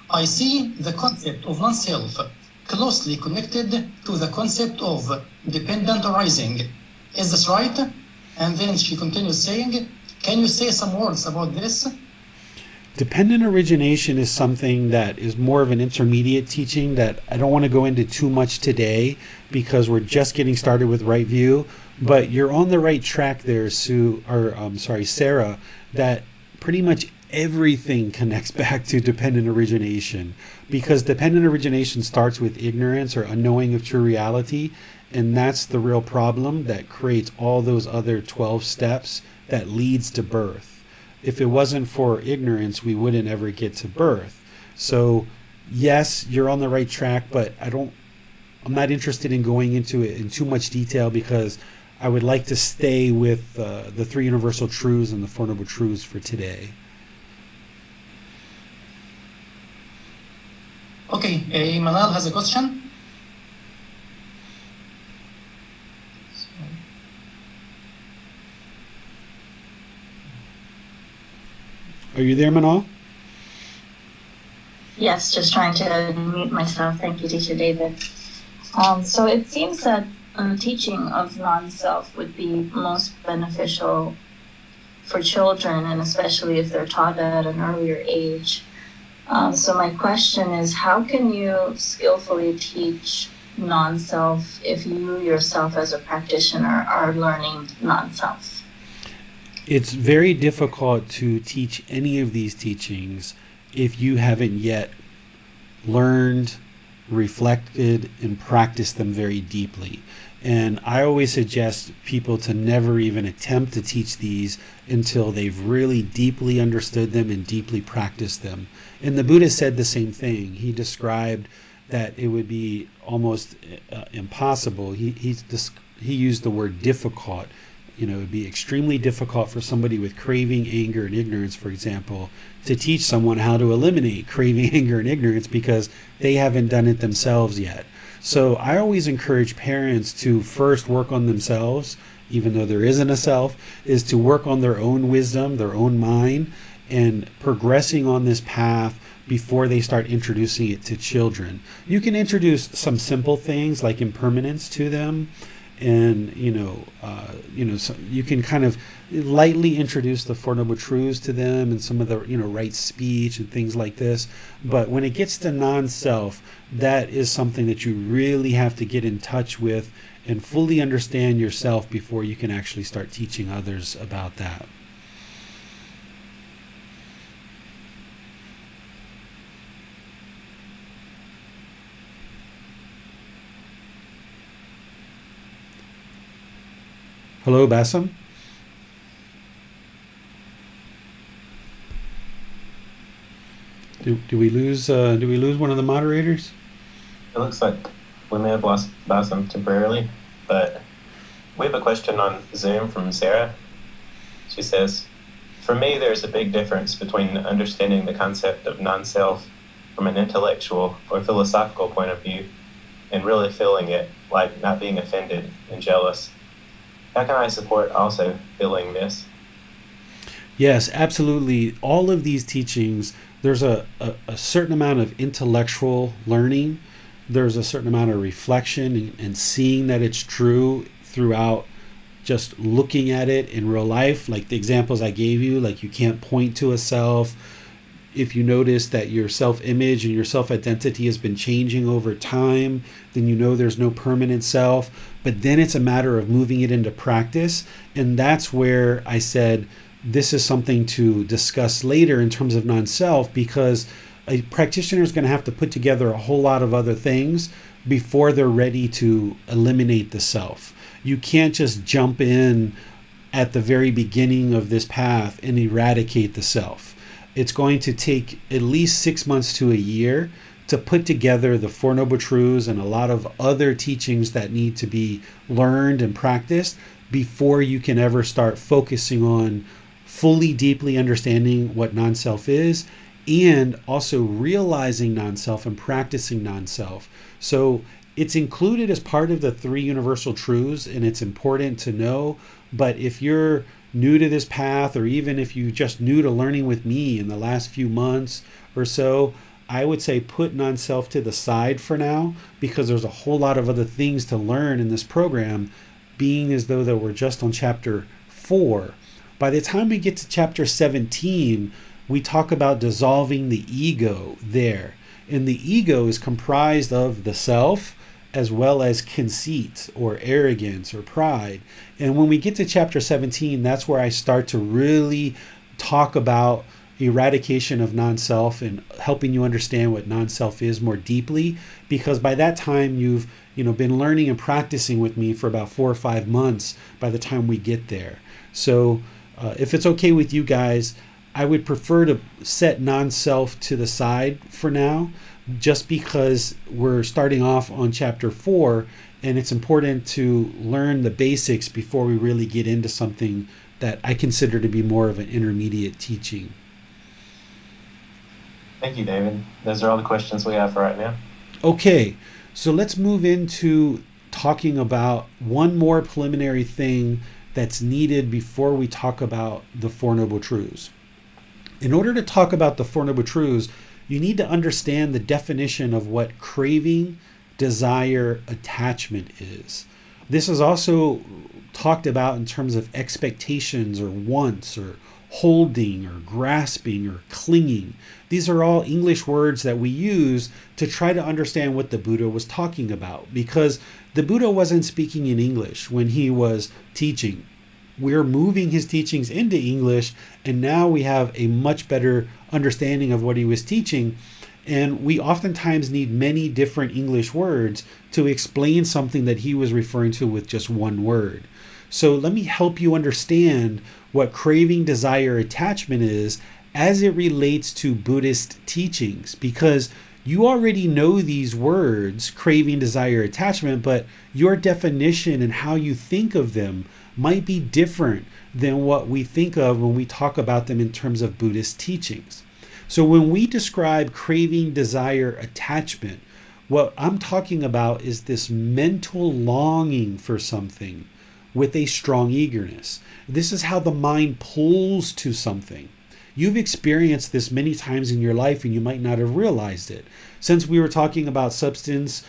I see the concept of non-self closely connected to the concept of dependent arising. Is this right? And then she continues saying, can you say some words about this? Dependent origination is something that is more of an intermediate teaching that I don't want to go into too much today because we're just getting started with right view. But you're on the right track there, Sarah, that pretty much everything connects back to dependent origination, because dependent origination starts with ignorance or unknowing of true reality, and that's the real problem that creates all those other 12 steps that leads to birth. If it wasn't for ignorance, we wouldn't ever get to birth. So yes, you're on the right track, but I'm not interested in going into it in too much detail because I would like to stay with the 3 universal truths and the 4 noble truths for today. Okay, Manal has a question. Are you there, Manal? Yes, just trying to unmute myself. Thank you, Teacher David. So it seems that teaching of non-self would be most beneficial for children, and especially if they're taught at an earlier age. So my question is, how can you skillfully teach non-self if you yourself as a practitioner are learning non-self? It's very difficult to teach any of these teachings if you haven't yet learned, reflected, and practiced them very deeply. And I always suggest people to never even attempt to teach these until they've really deeply understood them and deeply practiced them. And the Buddha said the same thing. He described that it would be almost impossible. He he used the word difficult. You know, it'd be extremely difficult for somebody with craving, anger, and ignorance, for example, to teach someone how to eliminate craving, anger, and ignorance because they haven't done it themselves yet. So I always encourage parents to first work on themselves, even though there isn't a self, is to work on their own wisdom, their own mind, and progressing on this path before they start introducing it to children. You can introduce some simple things like impermanence to them, and so you can kind of lightly introduce the Four Noble Truths to them and some of the right speech and things like this. But when it gets to non-self, that is something that you really have to get in touch with and fully understand yourself before you can actually start teaching others about that. Hello, Bassam. Do we lose one of the moderators? It looks like we may have lost Bassam temporarily, but we have a question on Zoom from Sarah. She says, "For me, there's a big difference between understanding the concept of non-self from an intellectual or philosophical point of view and really feeling it, like not being offended and jealous. How can I support also feeling this?" Yes, absolutely. All of these teachings, there's a certain amount of intellectual learning. There's a certain amount of reflection and seeing that it's true throughout just looking at it in real life. Like the examples I gave you, like you can't point to a self. If you notice that your self-image and your self-identity has been changing over time, then you know there's no permanent self. But then it's a matter of moving it into practice. And that's where I said this is something to discuss later in terms of non-self, because a practitioner is going to have to put together a whole lot of other things before they're ready to eliminate the self. You can't just jump in at the very beginning of this path and eradicate the self. It's going to take at least 6 months to a year to put together the Four Noble Truths and a lot of other teachings that need to be learned and practiced before you can ever start focusing on fully, deeply understanding what non-self is and also realizing non-self and practicing non-self. So it's included as part of the 3 universal truths, and it's important to know. But if you're new to this path, or even if you just new to learning with me in the last few months or so, I would say put non-self to the side for now, because there's a whole lot of other things to learn in this program, being as though that we're just on chapter 4. By the time we get to chapter 17, we talk about dissolving the ego there. And the ego is comprised of the self as well as conceit or arrogance or pride. And when we get to chapter 17, that's where I start to really talk about eradication of non-self and helping you understand what non-self is more deeply, because by that time you've been learning and practicing with me for about 4 or 5 months by the time we get there. So if it's okay with you guys, I would prefer to set non-self to the side for now, just because we're starting off on chapter 4 and it's important to learn the basics before we really get into something that I consider to be more of an intermediate teaching. Thank you, David. Those are all the questions we have for right now. Okay, so let's move into talking about one more preliminary thing that's needed before we talk about the Four Noble Truths. In order to talk about the Four Noble Truths, you need to understand the definition of what craving, desire, attachment is. This is also talked about in terms of expectations or wants or holding or grasping or clinging. These are all English words that we use to try to understand what the Buddha was talking about, because the Buddha wasn't speaking in English when he was teaching. We're moving his teachings into English, and now we have a much better understanding of what he was teaching. And we oftentimes need many different English words to explain something that he was referring to with just one word. So let me help you understand what craving, desire, attachment is as it relates to Buddhist teachings, because You already know these words, craving, desire, attachment, but your definition and how you think of them might be different than what we think of when we talk about them in terms of Buddhist teachings. So when we describe craving, desire, attachment, what I'm talking about is this mental longing for something with a strong eagerness. This is how the mind pulls to something. You've experienced this many times in your life and you might not have realized it. Since we were talking about substance,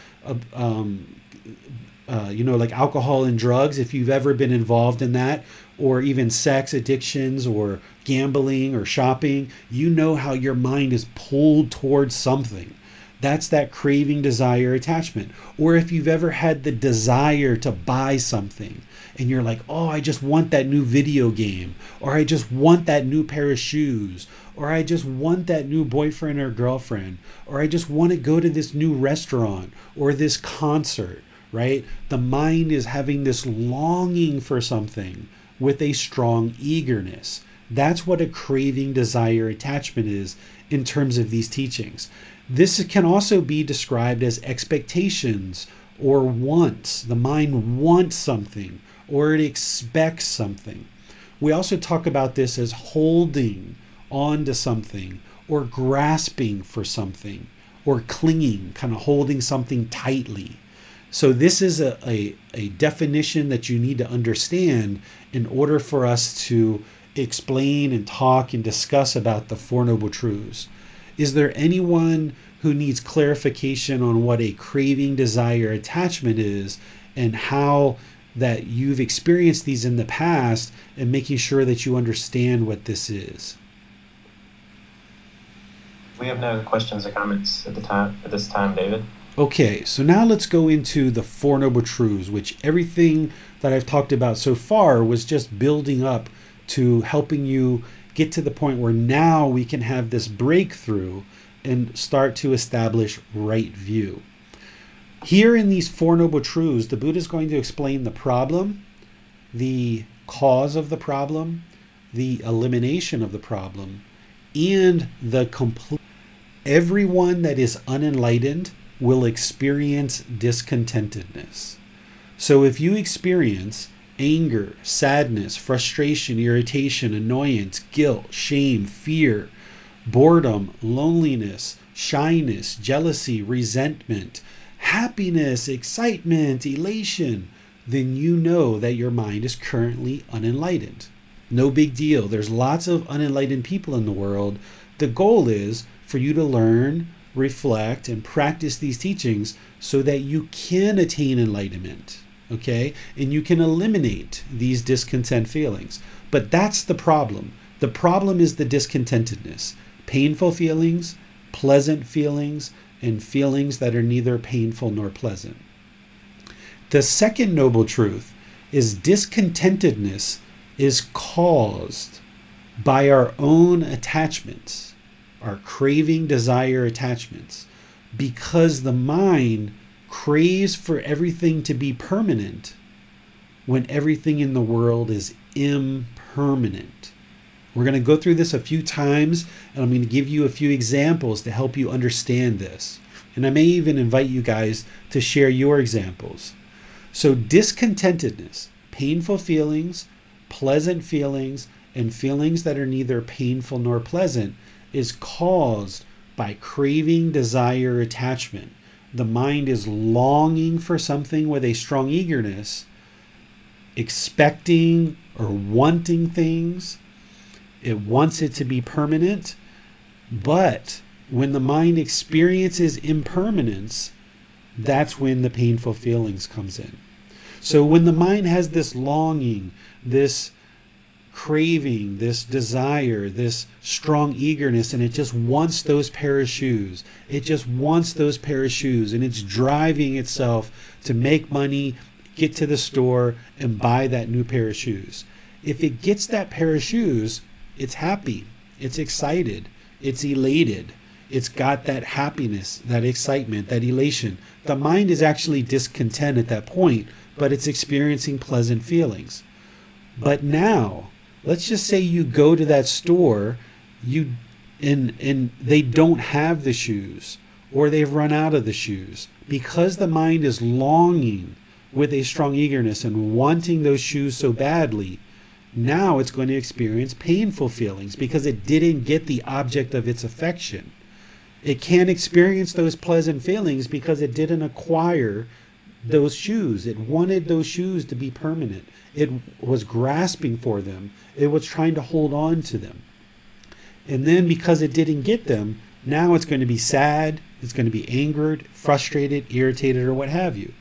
like alcohol and drugs, if you've ever been involved in that, or even sex addictions or gambling or shopping, you know how your mind is pulled towards something. That's that craving, desire, attachment. Or if you've ever had the desire to buy something and you're like, oh, I just want that new video game, or I just want that new pair of shoes, or I just want that new boyfriend or girlfriend, or I just want to go to this new restaurant or this concert, right? The mind is having this longing for something with a strong eagerness. That's what a craving, desire, attachment is in terms of these teachings. This can also be described as expectations or wants. The mind wants something or it expects something. We also talk about this as holding on to something or grasping for something or clinging, kind of holding something tightly. So this is a definition that you need to understand in order for us to explain and talk and discuss about the Four Noble Truths. Is there anyone who needs clarification on what a craving, desire, attachment is and how that you've experienced these in the past and making sure that you understand what this is? We have no questions or comments at this time, David. Okay, so now let's go into the Four Noble Truths, which everything that I've talked about so far was just building up to helping you get to the point where now we can have this breakthrough and start to establish right view. Here in these Four Noble Truths, the Buddha is going to explain the problem, the cause of the problem, the elimination of the problem, and the complete. Everyone that is unenlightened will experience discontentedness. So if you experience anger, sadness, frustration, irritation, annoyance, guilt, shame, fear, boredom, loneliness, shyness, jealousy, resentment, happiness, excitement, elation, then you know that your mind is currently unenlightened. No big deal. There's lots of unenlightened people in the world. The goal is for you to learn, reflect, and practice these teachings so that you can attain enlightenment, okay? And you can eliminate these discontent feelings. But that's the problem. The problem is the discontentedness. Painful feelings, pleasant feelings, and feelings that are neither painful nor pleasant. The second noble truth is discontentedness is caused by our own attachments, our craving, desire, attachments, because the mind craves for everything to be permanent when everything in the world is impermanent. We're going to go through this a few times, and I'm going to give you a few examples to help you understand this. And I may even invite you guys to share your examples. So discontentedness, painful feelings, pleasant feelings, and feelings that are neither painful nor pleasant is caused by craving, desire, attachment. The mind is longing for something with a strong eagerness, expecting or wanting things. It wants it to be permanent, but when the mind experiences impermanence, that's when the painful feelings comes in. So when the mind has this longing, this craving, this desire, this strong eagerness, and it just wants those pair of shoes. It just wants those pair of shoes, and it's driving itself to make money, get to the store, and buy that new pair of shoes. If it gets that pair of shoes, it's happy, it's excited, it's elated, it's got that happiness, that excitement, that elation. The mind is actually discontent at that point, but it's experiencing pleasant feelings. But now, let's just say you go to that store, and they don't have the shoes, or they've run out of the shoes. Because the mind is longing with a strong eagerness and wanting those shoes so badly, now it's going to experience painful feelings because it didn't get the object of its affection. It can't experience those pleasant feelings because it didn't acquire those shoes. It wanted those shoes to be permanent. It was grasping for them. It was trying to hold on to them. And then because it didn't get them, now it's going to be sad, it's going to be angered, frustrated, irritated, or what have you.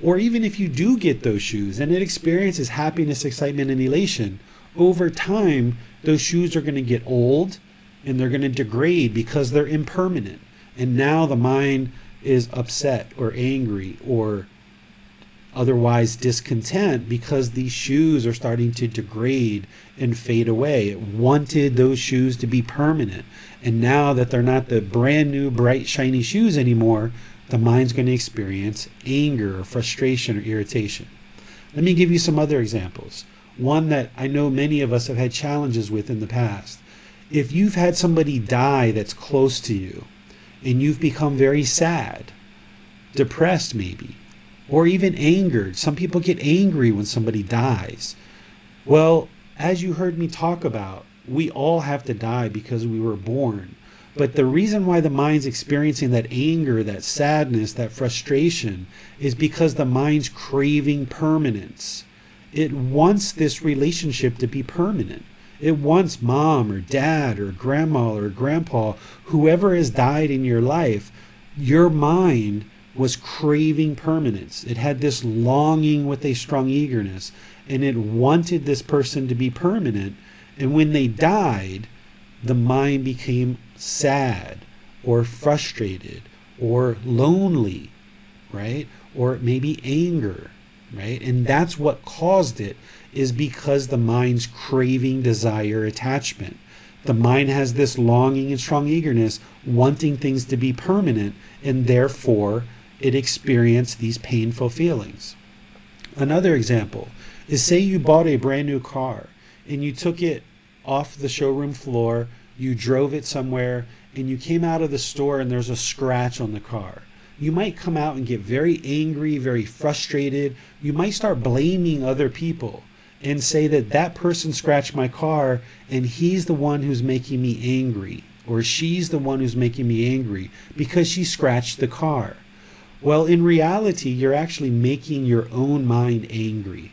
Or even if you do get those shoes and it experiences happiness, excitement, and elation, over time, those shoes are going to get old and they're going to degrade because they're impermanent. And now the mind is upset or angry or otherwise discontent because these shoes are starting to degrade and fade away. It wanted those shoes to be permanent. And now that they're not the brand new, bright, shiny shoes anymore, the mind's going to experience anger or frustration or irritation. Let me give you some other examples. One that I know many of us have had challenges with in the past. If you've had somebody die that's close to you, and you've become very sad, depressed maybe, or even angered. Some people get angry when somebody dies. Well, as you heard me talk about, we all have to die because we were born. But the reason why the mind's experiencing that anger, that sadness, that frustration is because the mind's craving permanence. It wants this relationship to be permanent. It wants mom or dad or grandma or grandpa, whoever has died in your life. Your mind was craving permanence. It had this longing with a strong eagerness, and it wanted this person to be permanent. And when they died, the mind became sad or frustrated or lonely, right? Or maybe anger, right? And that's what caused it, is because the mind's craving, desire, attachment. The mind has this longing and strong eagerness, wanting things to be permanent, and therefore it experienced these painful feelings. Another example is, say you bought a brand new car and you took it off the showroom floor, you drove it somewhere, and you came out of the store and there's a scratch on the car. You might come out and get very angry, very frustrated. You might start blaming other people and say that that person scratched my car and he's the one who's making me angry, or she's the one who's making me angry because she scratched the car. Well, in reality, you're actually making your own mind angry.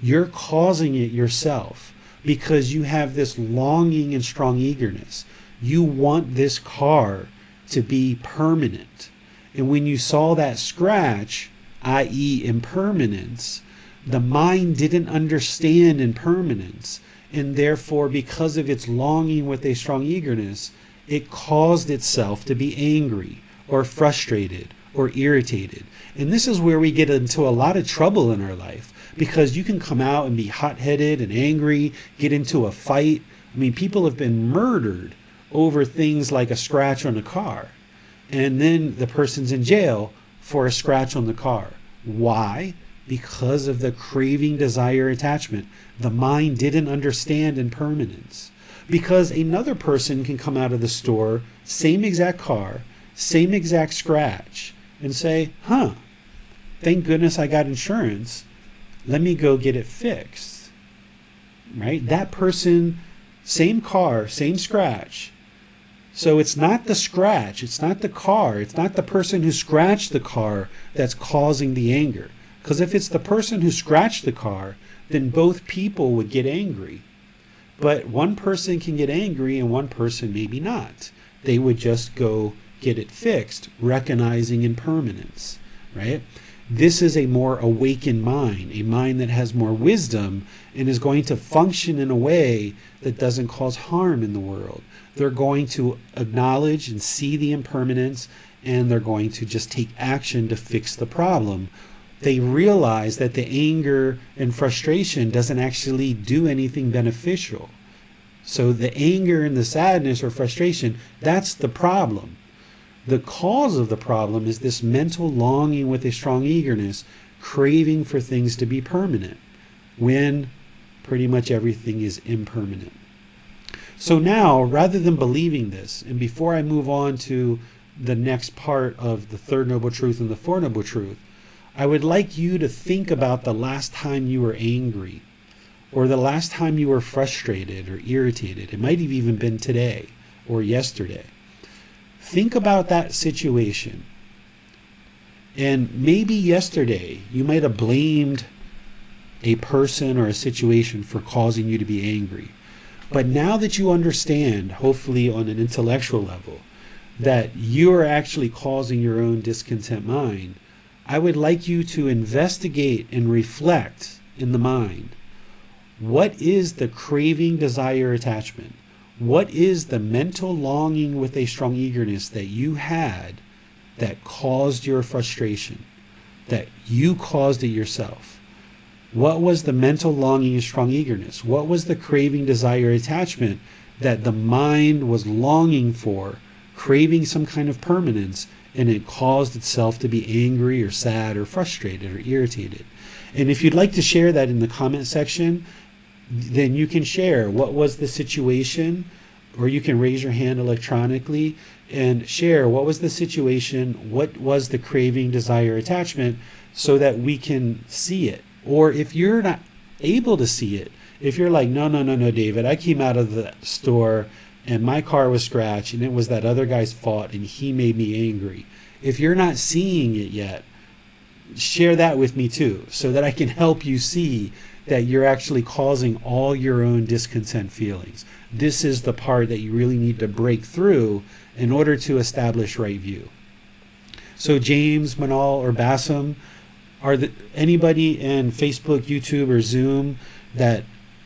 You're causing it yourself because you have this longing and strong eagerness. You want this car to be permanent. And when you saw that scratch, i.e. impermanence, the mind didn't understand impermanence, and therefore, because of its longing with a strong eagerness, it caused itself to be angry or frustrated or irritated. And this is where we get into a lot of trouble in our life, because you can come out and be hot-headed and angry, get into a fight. I mean, people have been murdered over things like a scratch on a car, and then the person's in jail for a scratch on the car. Why? Because of the craving, desire, attachment. The mind didn't understand impermanence. Because another person can come out of the store, same exact car, same exact scratch, and say, thank goodness I got insurance. Let me go get it fixed. Right? That person, same car, same scratch. So it's not the scratch, it's not the car, it's not the person who scratched the car that's causing the anger. Because if it's the person who scratched the car, then both people would get angry. But one person can get angry and one person maybe not. They would just go get it fixed, recognizing impermanence, right? This is a more awakened mind, a mind that has more wisdom and is going to function in a way that doesn't cause harm in the world. They're going to acknowledge and see the impermanence, and they're going to just take action to fix the problem. They realize that the anger and frustration doesn't actually do anything beneficial. So the anger and the sadness or frustration, that's the problem. The cause of the problem is this mental longing with a strong eagerness, craving for things to be permanent, when pretty much everything is impermanent. So now, rather than believing this, and before I move on to the next part of the third noble truth and the fourth noble truth, I would like you to think about the last time you were angry, or the last time you were frustrated or irritated. It might have even been today or yesterday. Think about that situation. And maybe yesterday you might have blamed a person or a situation for causing you to be angry. But now that you understand, hopefully on an intellectual level, that you are actually causing your own discontent mind, I would like you to investigate and reflect in the mind. What is the craving, desire, attachment? What is the mental longing with a strong eagerness that you had that caused your frustration, that you caused it yourself? What was the mental longing and strong eagerness? What was the craving, desire, attachment that the mind was longing for, craving some kind of permanence, and it caused itself to be angry or sad or frustrated or irritated? And if you'd like to share that in the comment section, then you can share what was the situation, or you can raise your hand electronically and share what was the situation, what was the craving, desire, attachment, so that we can see it. Or if you're not able to see it, if you're like, no, David, I came out of the store and my car was scratched and it was that other guy's fault and he made me angry. If you're not seeing it yet, share that with me too, so that I can help you see that you're actually causing all your own discontent feelings. This is the part that you really need to break through in order to establish right view. So James, Manal, or Bassam, anybody in Facebook, YouTube, or Zoom that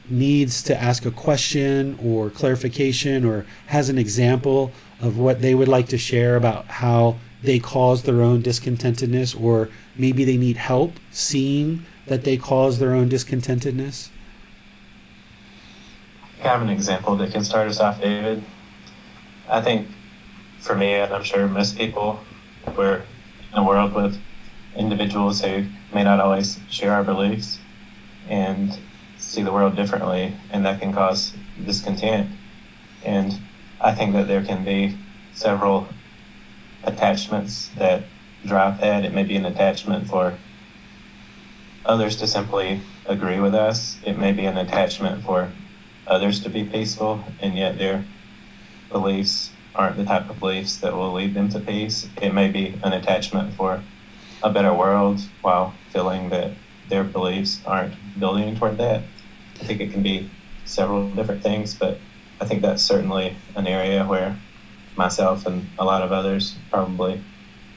needs to ask a question or clarification or has an example of what they would like to share about how they cause their own discontentedness, or maybe they need help seeing that they cause their own discontentedness? I have an example that can start us off, David. I think for me, and I'm sure most people, we're in a world with individuals who may not always share our beliefs and see the world differently, and that can cause discontent. And I think that there can be several attachments that drive that. It may be an attachment for others to simply agree with us. It may be an attachment for others to be peaceful, and yet their beliefs aren't the type of beliefs that will lead them to peace. It may be an attachment for a better world while feeling that their beliefs aren't building toward that. I think it can be several different things, but I think that's certainly an area where myself and a lot of others probably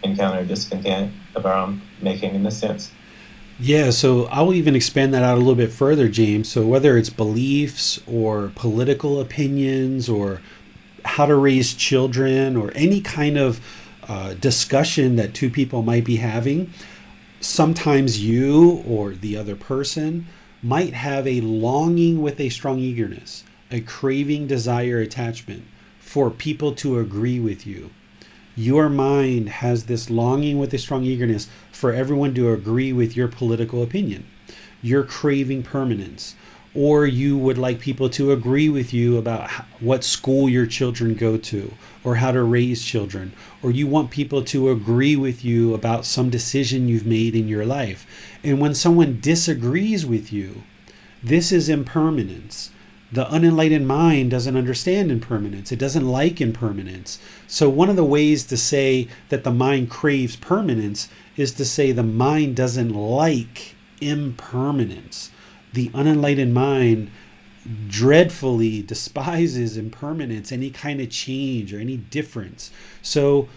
encounter discontent of our own making in this sense. Yeah, so I'll even expand that out a little bit further, James. So whether it's beliefs or political opinions or how to raise children or any kind of discussion that two people might be having, sometimes you or the other person might have a longing with a strong eagerness, a craving, desire, attachment for people to agree with you. Your mind has this longing with a strong eagerness for everyone to agree with your political opinion. You're craving permanence, or you would like people to agree with you about what school your children go to or how to raise children, or you want people to agree with you about some decision you've made in your life. And when someone disagrees with you, this is impermanence. The unenlightened mind doesn't understand impermanence. It doesn't like impermanence. So one of the ways to say that the mind craves permanence is to say the mind doesn't like impermanence. The unenlightened mind dreadfully despises impermanence, any kind of change or any difference. So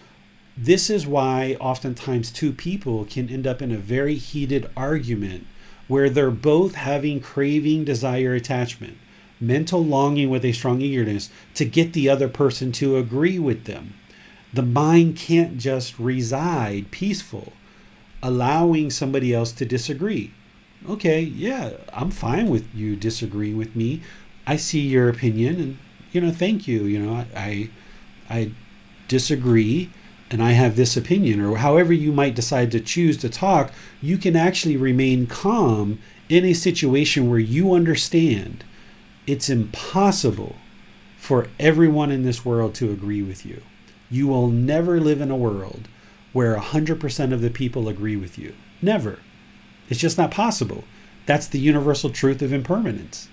this is why oftentimes two people can end up in a very heated argument where they're both having craving, desire, attachment, mental longing with a strong eagerness to get the other person to agree with them. The mind can't just reside peaceful, allowing somebody else to disagree. Okay, yeah, I'm fine with you disagreeing with me. I see your opinion, and thank you. I disagree, and I have this opinion, or however you might decide to choose to talk. You can actually remain calm in a situation where you understand it's impossible for everyone in this world to agree with you. You will never live in a world where 100% of the people agree with you. Never. It's just not possible. That's the universal truth of impermanence.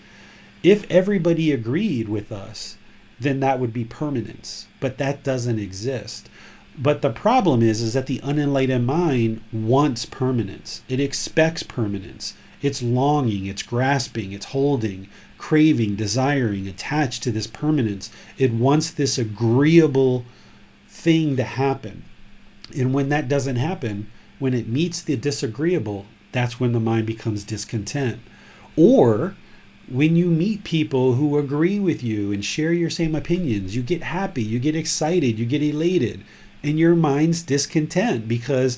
If everybody agreed with us, then that would be permanence. But that doesn't exist. But the problem is that the unenlightened mind wants permanence. It expects permanence. It's longing, it's grasping, it's holding, craving, desiring, attached to this permanence. It wants this agreeable thing to happen. And when that doesn't happen, when it meets the disagreeable, that's when the mind becomes discontent. Or when you meet people who agree with you and share your same opinions, you get happy, you get excited, you get elated, and your mind's discontent because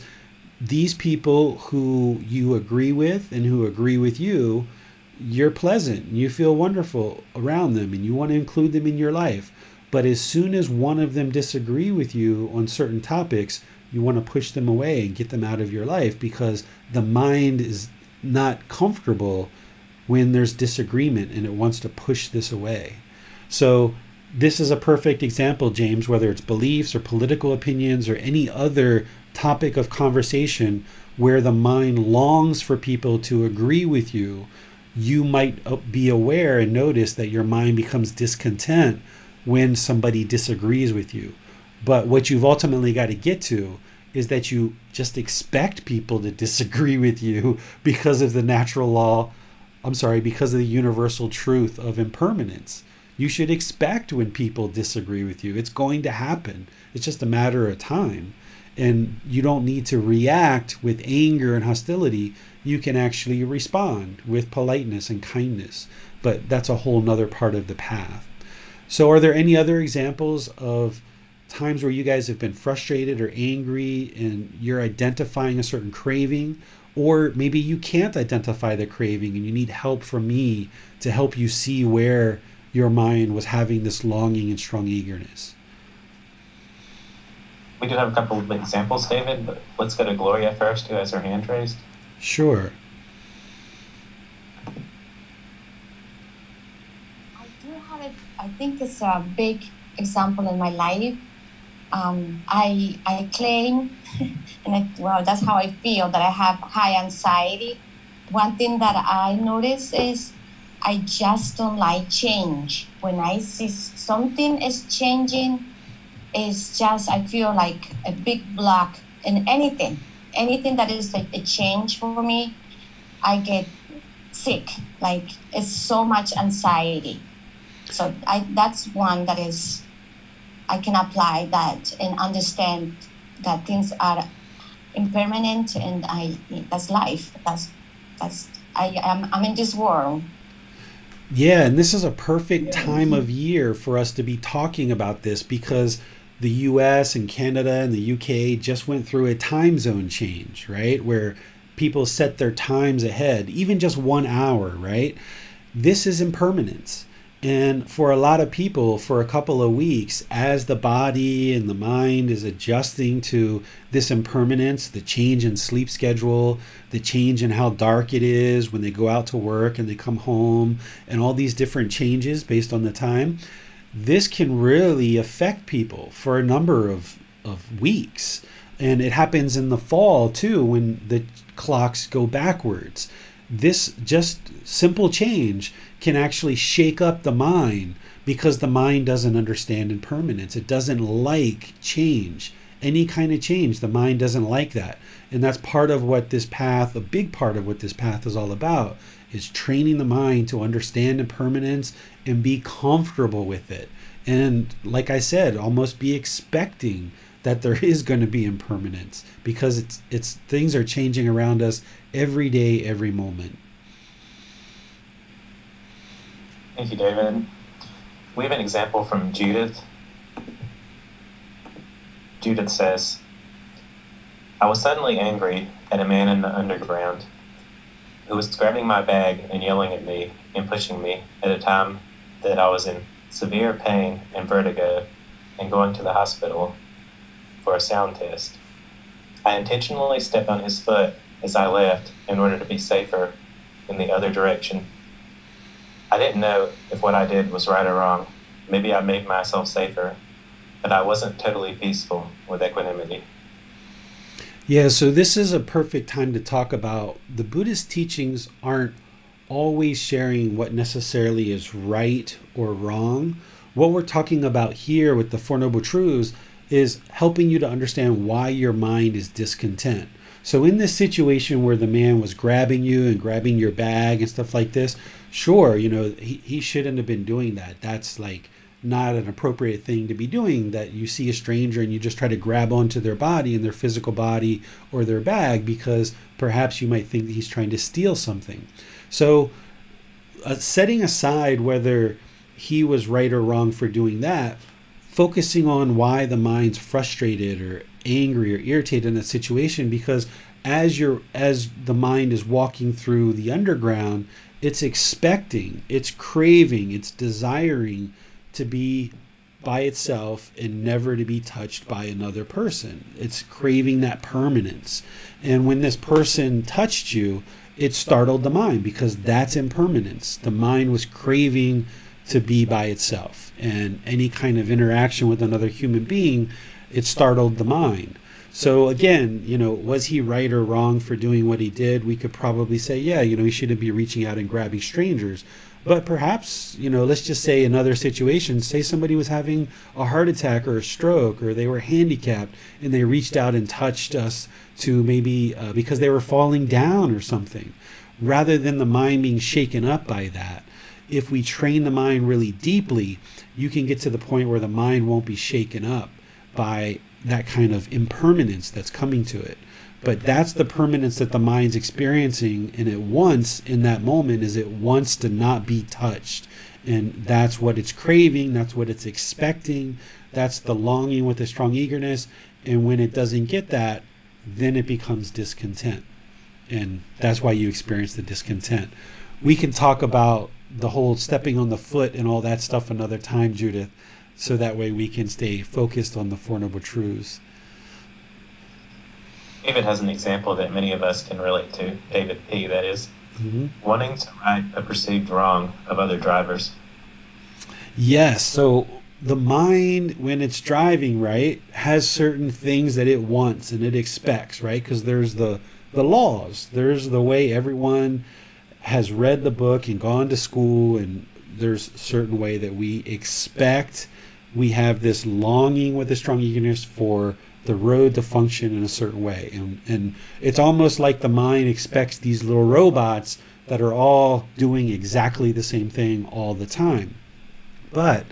these people who you agree with and who agree with you, you're pleasant, you feel wonderful around them, and you want to include them in your life. But as soon as one of them disagree with you on certain topics, you want to push them away and get them out of your life because the mind is not comfortable when there's disagreement and it wants to push this away. So this is a perfect example, James, whether it's beliefs or political opinions or any other topic of conversation where the mind longs for people to agree with you, you might be aware and notice that your mind becomes discontent when somebody disagrees with you. But what you've ultimately got to get to is that you just expect people to disagree with you because of the natural law, because of the universal truth of impermanence. You should expect when people disagree with you. It's going to happen. It's just a matter of time. And you don't need to react with anger and hostility. You can actually respond with politeness and kindness. But that's a whole nother part of the path. So are there any other examples of times where you guys have been frustrated or angry and you're identifying a certain craving? Or maybe you can't identify the craving and you need help from me to help you see where your mind was having this longing and strong eagerness. We do have a couple of examples, David, but let's go to Gloria first, who has her hand raised. Sure. I do have it. I think it's a big example in my life. I claim, and that's how I feel, that I have high anxiety. One thing that I notice is I just don't like change. When I see something is changing, it's just, I feel like a big block in anything that is a change for me, I get sick. Like, it's so much anxiety. So that's one that is, I can apply that and understand that things are impermanent, and that's life. I'm in this world. Yeah, and this is a perfect time of year for us to be talking about this because the US and Canada and the UK just went through a time zone change, right? Where people set their times ahead, even just 1 hour, right? This is impermanence. And for a lot of people, for a couple of weeks, as the body and the mind is adjusting to this impermanence, the change in sleep schedule, the change in how dark it is when they go out to work and they come home, and all these different changes based on the time, this can really affect people for a number of weeks. And it happens in the fall too, when the clocks go backwards. This just simple change can actually shake up the mind because the mind doesn't understand impermanence. It doesn't like change. Any kind of change, the mind doesn't like that. And that's part of what this path, a big part of what this path is all about, is training the mind to understand impermanence and be comfortable with it. And like I said, almost be expecting that there is going to be impermanence because it's things are changing around us every day, every moment. Thank you, David. We have an example from Judith. Judith says, I was suddenly angry at a man in the underground who was grabbing my bag and yelling at me and pushing me at a time that I was in severe pain and vertigo and going to the hospital for a sound test. I intentionally stepped on his foot as I left in order to be safer in the other direction. I didn't know if what I did was right or wrong. Maybe I made myself safer, but I wasn't totally peaceful with equanimity. Yeah, so this is a perfect time to talk about the Buddhist teachings aren't always sharing what necessarily is right or wrong. What we're talking about here with the Four Noble Truths is helping you to understand why your mind is discontent. So in this situation where the man was grabbing you and grabbing your bag and stuff like this, sure, he shouldn't have been doing that. That's like not an appropriate thing to be doing, that you see a stranger and you just try to grab onto their body and their physical body or their bag because perhaps you might think that he's trying to steal something. So setting aside whether he was right or wrong for doing that, focusing on why the mind's frustrated or angry or irritated in that situation, because as the mind is walking through the underground, it's expecting, it's craving, it's desiring to be by itself and never to be touched by another person. It's craving that permanence. And when this person touched you, it startled the mind because that's impermanence. The mind was craving to be by itself. And any kind of interaction with another human being, it startled the mind. So again, was he right or wrong for doing what he did? We could probably say, yeah, he shouldn't be reaching out and grabbing strangers. But perhaps, let's just say another situation, say somebody was having a heart attack or a stroke, or they were handicapped and they reached out and touched us to maybe because they were falling down or something. Rather than the mind being shaken up by that, if we train the mind really deeply, you can get to the point where the mind won't be shaken up by that kind of impermanence that's coming to it. But that's the permanence that the mind's experiencing, and it wants, in that moment, is it wants to not be touched. And that's what it's craving, that's what it's expecting, that's the longing with a strong eagerness. And when it doesn't get that, then it becomes discontent. And that's why you experience the discontent. We can talk about the whole stepping on the foot and all that stuff another time, Judith, so that way we can stay focused on the Four Noble Truths. David has an example that many of us can relate to, David P., that is, wanting to right a perceived wrong of other drivers. Yes, so the mind, when it's driving, right, has certain things that it wants and it expects, right? Because there's the laws, there's the way everyone has read the book and gone to school, and there's a certain way that we expect. We have this longing with a strong eagerness for the road to function in a certain way. And it's almost like the mind expects these little robots that are all doing exactly the same thing all the time. But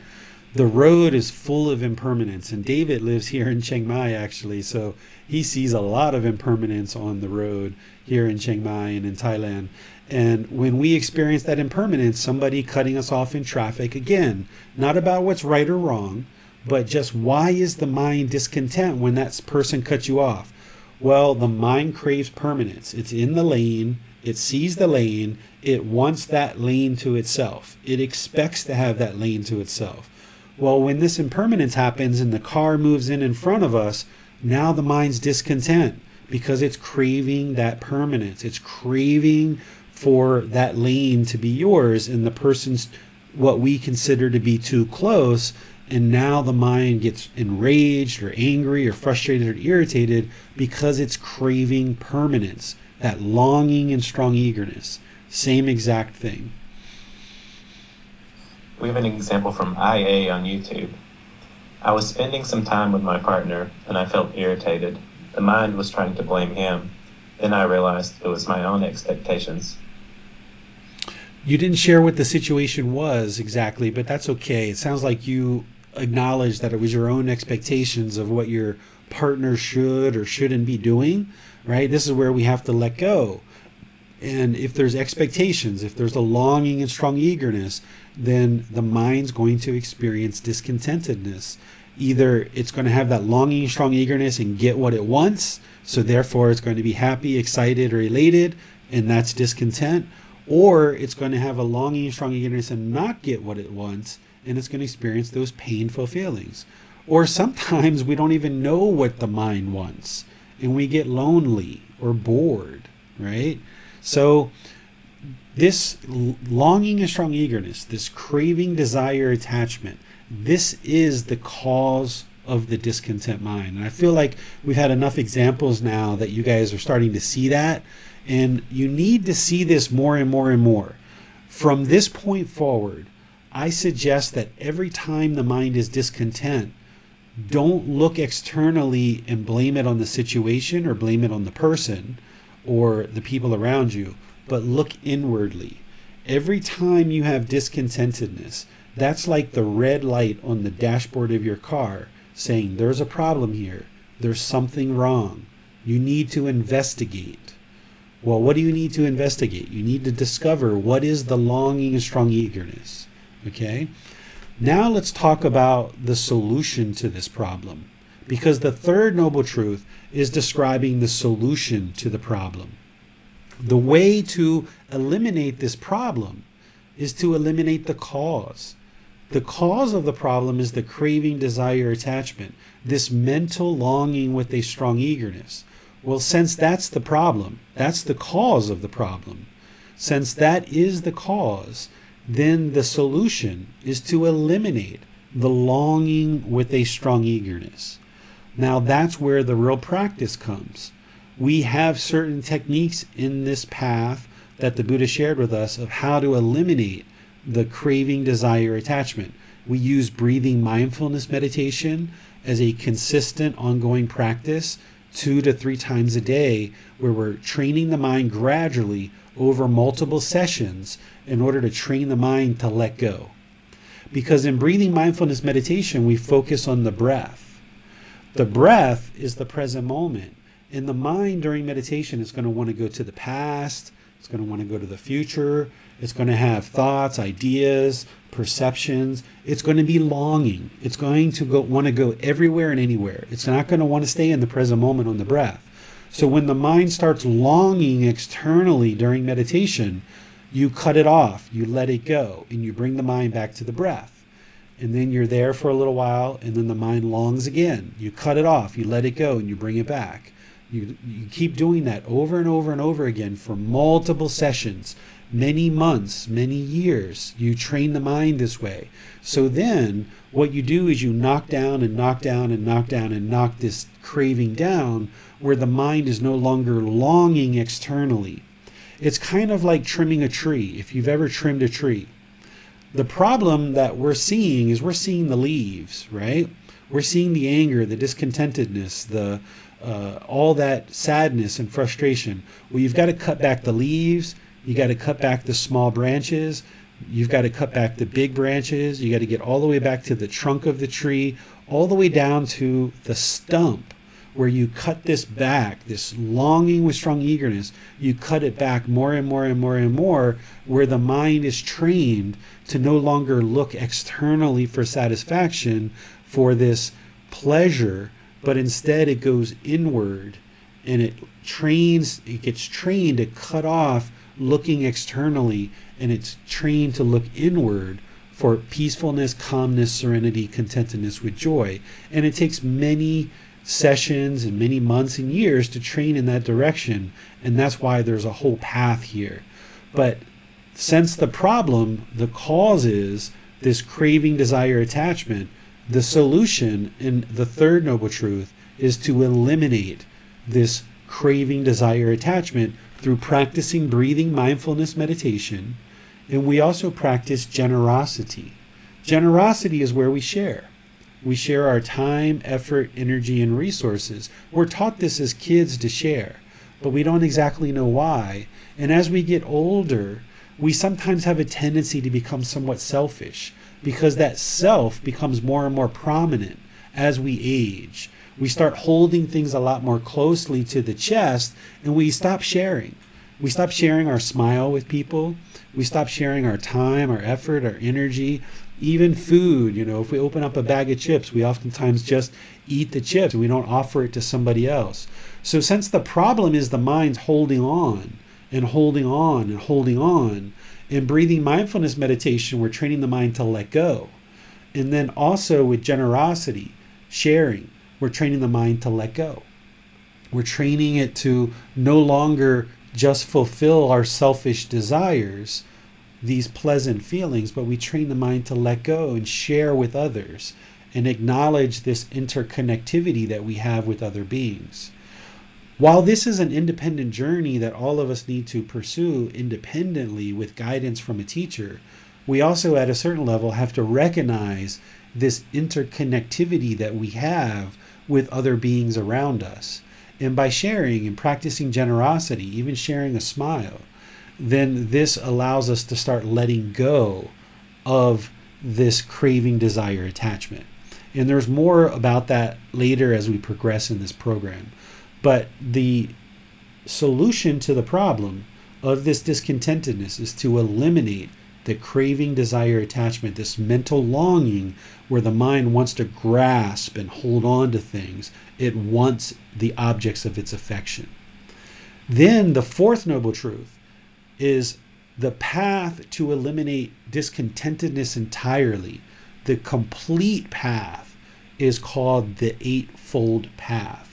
the road is full of impermanence. And David lives here in Chiang Mai, actually. So he sees a lot of impermanence on the road here in Chiang Mai and in Thailand. And when we experience that impermanence, somebody cutting us off in traffic, again, not about what's right or wrong, but just why is the mind discontent when that person cuts you off? Well, the mind craves permanence. It's in the lane. It sees the lane. It wants that lane to itself. It expects to have that lane to itself. Well, when this impermanence happens and the car moves in front of us, now the mind's discontent because it's craving that permanence. It's craving for that lane to be yours, and the person's what we consider to be too close. And now the mind gets enraged or angry or frustrated or irritated because it's craving permanence, that longing and strong eagerness. Same exact thing. We have an example from IA on YouTube. I was spending some time with my partner and I felt irritated. The mind was trying to blame him. Then I realized it was my own expectations. You didn't share what the situation was exactly, but that's okay. It sounds like you acknowledged that it was your own expectations of what your partner should or shouldn't be doing, right? This is where we have to let go. And if there's expectations, if there's a longing and strong eagerness, then the mind's going to experience discontentedness. Either it's going to have that longing and strong eagerness and get what it wants, so therefore it's going to be happy, excited, or elated, and that's discontent. Or it's going to have a longing and strong eagerness and not get what it wants, and it's going to experience those painful feelings. Or sometimes we don't even know what the mind wants, and we get lonely or bored, right? So this longing and strong eagerness, this craving, desire, attachment, this is the cause of the discontent mind. And I feel like we've had enough examples now that you guys are starting to see that, and you need to see this more and more and more. From this point forward, I suggest that every time the mind is discontent, don't look externally and blame it on the situation or blame it on the person or the people around you, but look inwardly. Every time you have discontentedness, that's like the red light on the dashboard of your car saying there's a problem here, there's something wrong, you need to investigate. Well, what do you need to investigate? You need to discover what is the longing and strong eagerness. Okay? Now let's talk about the solution to this problem, because the third noble truth is describing the solution to the problem. The way to eliminate this problem is to eliminate the cause. The cause of the problem is the craving, desire, attachment, this mental longing with a strong eagerness. Well, since that's the problem, that's the cause of the problem, since that is the cause, then the solution is to eliminate the longing with a strong eagerness. Now that's where the real practice comes. We have certain techniques in this path that the Buddha shared with us of how to eliminate the craving, desire, attachment. We use breathing mindfulness meditation as a consistent ongoing practice 2 to 3 times a day, where we're training the mind gradually over multiple sessions in order to train the mind to let go. Because in breathing mindfulness meditation, we focus on the breath. The breath is the present moment. And the mind during meditation is going to want to go to the past. It's going to want to go to the future. It's going to have thoughts, ideas, perceptions. It's going to be longing. It's going to want to go everywhere and anywhere. It's not going to want to stay in the present moment on the breath. So when the mind starts longing externally during meditation, you cut it off, you let it go, and you bring the mind back to the breath. And then you're there for a little while, and then the mind longs again. You cut it off, you let it go, and you bring it back. You keep doing that over and over and over again for multiple sessions, many months, many years. You train the mind this way. So then what you do is you knock down and knock down and knock down and knock this craving down, where the mind is no longer longing externally. It's kind of like trimming a tree, if you've ever trimmed a tree. The problem that we're seeing is we're seeing the leaves, right? We're seeing the anger, the discontentedness, all that sadness and frustration. Well, you've got to cut back the leaves. You got to cut back the small branches. You've got to cut back the big branches. You got to get all the way back to the trunk of the tree, all the way down to the stump, where you cut this back, this longing with strong eagerness. You cut it back more and more and more and more, where the mind is trained to no longer look externally for satisfaction, for this pleasure, but instead it goes inward, and it gets trained to cut off looking externally, and it's trained to look inward for peacefulness, calmness, serenity, contentedness with joy. And it takes many sessions and many months and years to train in that direction, and that's why there's a whole path here. But since the problem, the cause is this craving, desire, attachment, the solution in the third noble truth is to eliminate this craving, desire, attachment through practicing breathing mindfulness meditation. And we also practice generosity. Generosity is where we share. We share our time, effort, energy, and resources. We're taught this as kids to share, but we don't exactly know why. And as we get older, we sometimes have a tendency to become somewhat selfish, because that self becomes more and more prominent as we age. We start holding things a lot more closely to the chest, and we stop sharing. We stop sharing our smile with people. We stop sharing our time, our effort, our energy, even food. You know, if we open up a bag of chips, we oftentimes just eat the chips and we don't offer it to somebody else. So since the problem is the mind's holding on and holding on and holding on, in breathing mindfulness meditation, we're training the mind to let go. And then also with generosity, sharing, we're training the mind to let go. We're training it to no longer just fulfill our selfish desires, these pleasant feelings, but we train the mind to let go and share with others. and acknowledge this interconnectivity that we have with other beings. While this is an independent journey that all of us need to pursue independently with guidance from a teacher, we also at a certain level have to recognize this interconnectivity that we have with other beings around us. And by sharing and practicing generosity, even sharing a smile, then this allows us to start letting go of this craving, desire, attachment. And there's more about that later as we progress in this program. But the solution to the problem of this discontentedness is to eliminate the craving, desire, attachment, this mental longing where the mind wants to grasp and hold on to things. It wants the objects of its affection. Then the fourth noble truth is the path to eliminate discontentedness entirely. The complete path is called the Eightfold Path.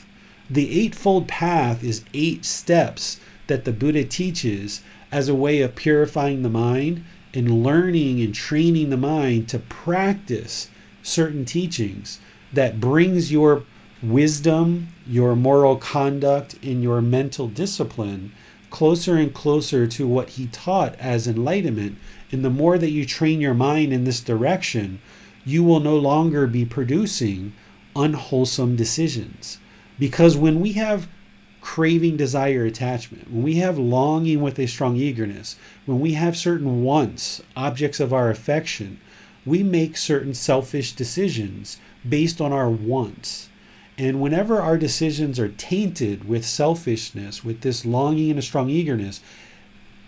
The Eightfold Path is 8 steps that the Buddha teaches as a way of purifying the mind and learning and training the mind to practice certain teachings that brings your wisdom, your moral conduct, and your mental discipline closer and closer to what he taught as enlightenment. And the more that you train your mind in this direction, you will no longer be producing unwholesome decisions. Because when we have craving, desire, attachment, when we have longing with a strong eagerness, when we have certain wants, objects of our affection, we make certain selfish decisions based on our wants. And whenever our decisions are tainted with selfishness, with this longing and a strong eagerness,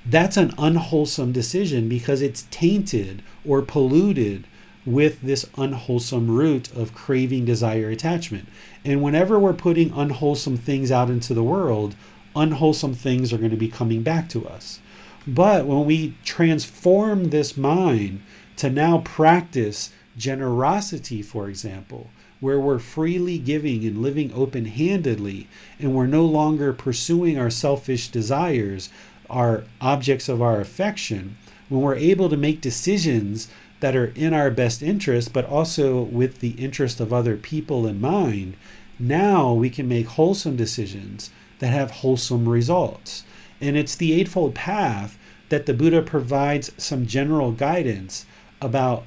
that's an unwholesome decision because it's tainted or polluted with this unwholesome root of craving, desire, attachment. And whenever we're putting unwholesome things out into the world, unwholesome things are going to be coming back to us. But when we transform this mind to now practice generosity, for example, where we're freely giving and living open-handedly, and we're no longer pursuing our selfish desires, our objects of our affection, when we're able to make decisions that are in our best interest, but also with the interest of other people in mind, now we can make wholesome decisions that have wholesome results. And it's the Eightfold Path that the Buddha provides some general guidance about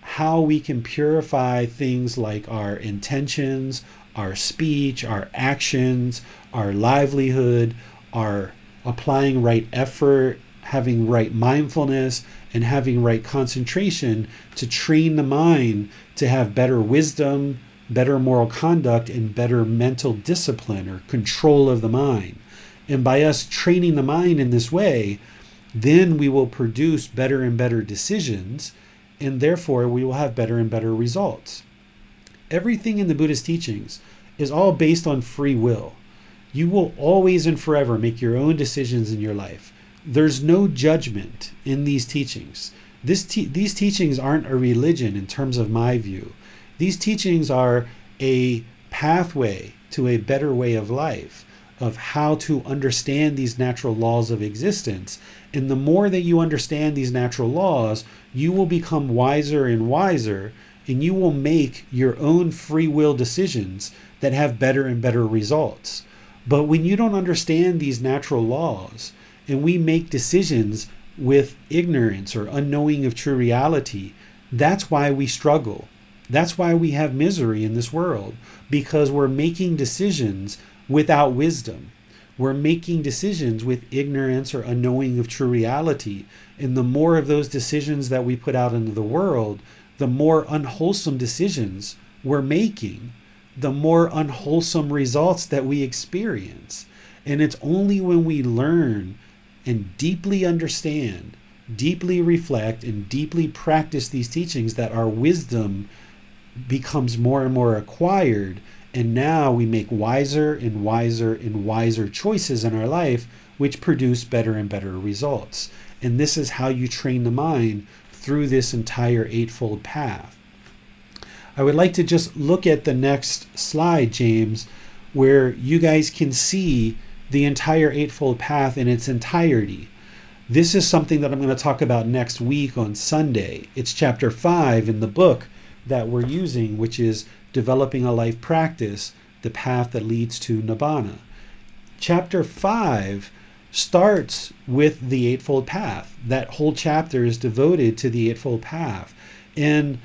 how we can purify things like our intentions, our speech, our actions, our livelihood, our applying right effort, having right mindfulness, and having right concentration to train the mind to have better wisdom, better moral conduct, and better mental discipline or control of the mind. And by us training the mind in this way, then we will produce better and better decisions, and therefore we will have better and better results. Everything in the Buddhist teachings is all based on free will. You will always and forever make your own decisions in your life. There's no judgment in these teachings. These teachings aren't a religion in terms of my view. These teachings are a pathway to a better way of life, of how to understand these natural laws of existence. And the more that you understand these natural laws, you will become wiser and wiser, and you will make your own free will decisions that have better and better results. But when you don't understand these natural laws, and we make decisions with ignorance or unknowing of true reality, that's why we struggle. That's why we have misery in this world, because we're making decisions without wisdom. We're making decisions with ignorance or unknowing of true reality. And the more of those decisions that we put out into the world, the more unwholesome decisions we're making, the more unwholesome results that we experience. And it's only when we learn and deeply understand, deeply reflect, and deeply practice these teachings that our wisdom becomes more and more acquired. And now we make wiser and wiser and wiser choices in our life, which produce better and better results. And this is how you train the mind through this entire Eightfold Path. I would like to just look at the next slide, James, where you guys can see the entire Eightfold Path in its entirety. This is something that I'm going to talk about next week on Sunday. It's chapter 5 in the book, that we're using, which is developing a life practice, the path that leads to Nibbana. Chapter 5 starts with the Eightfold Path. That whole chapter is devoted to the Eightfold Path. And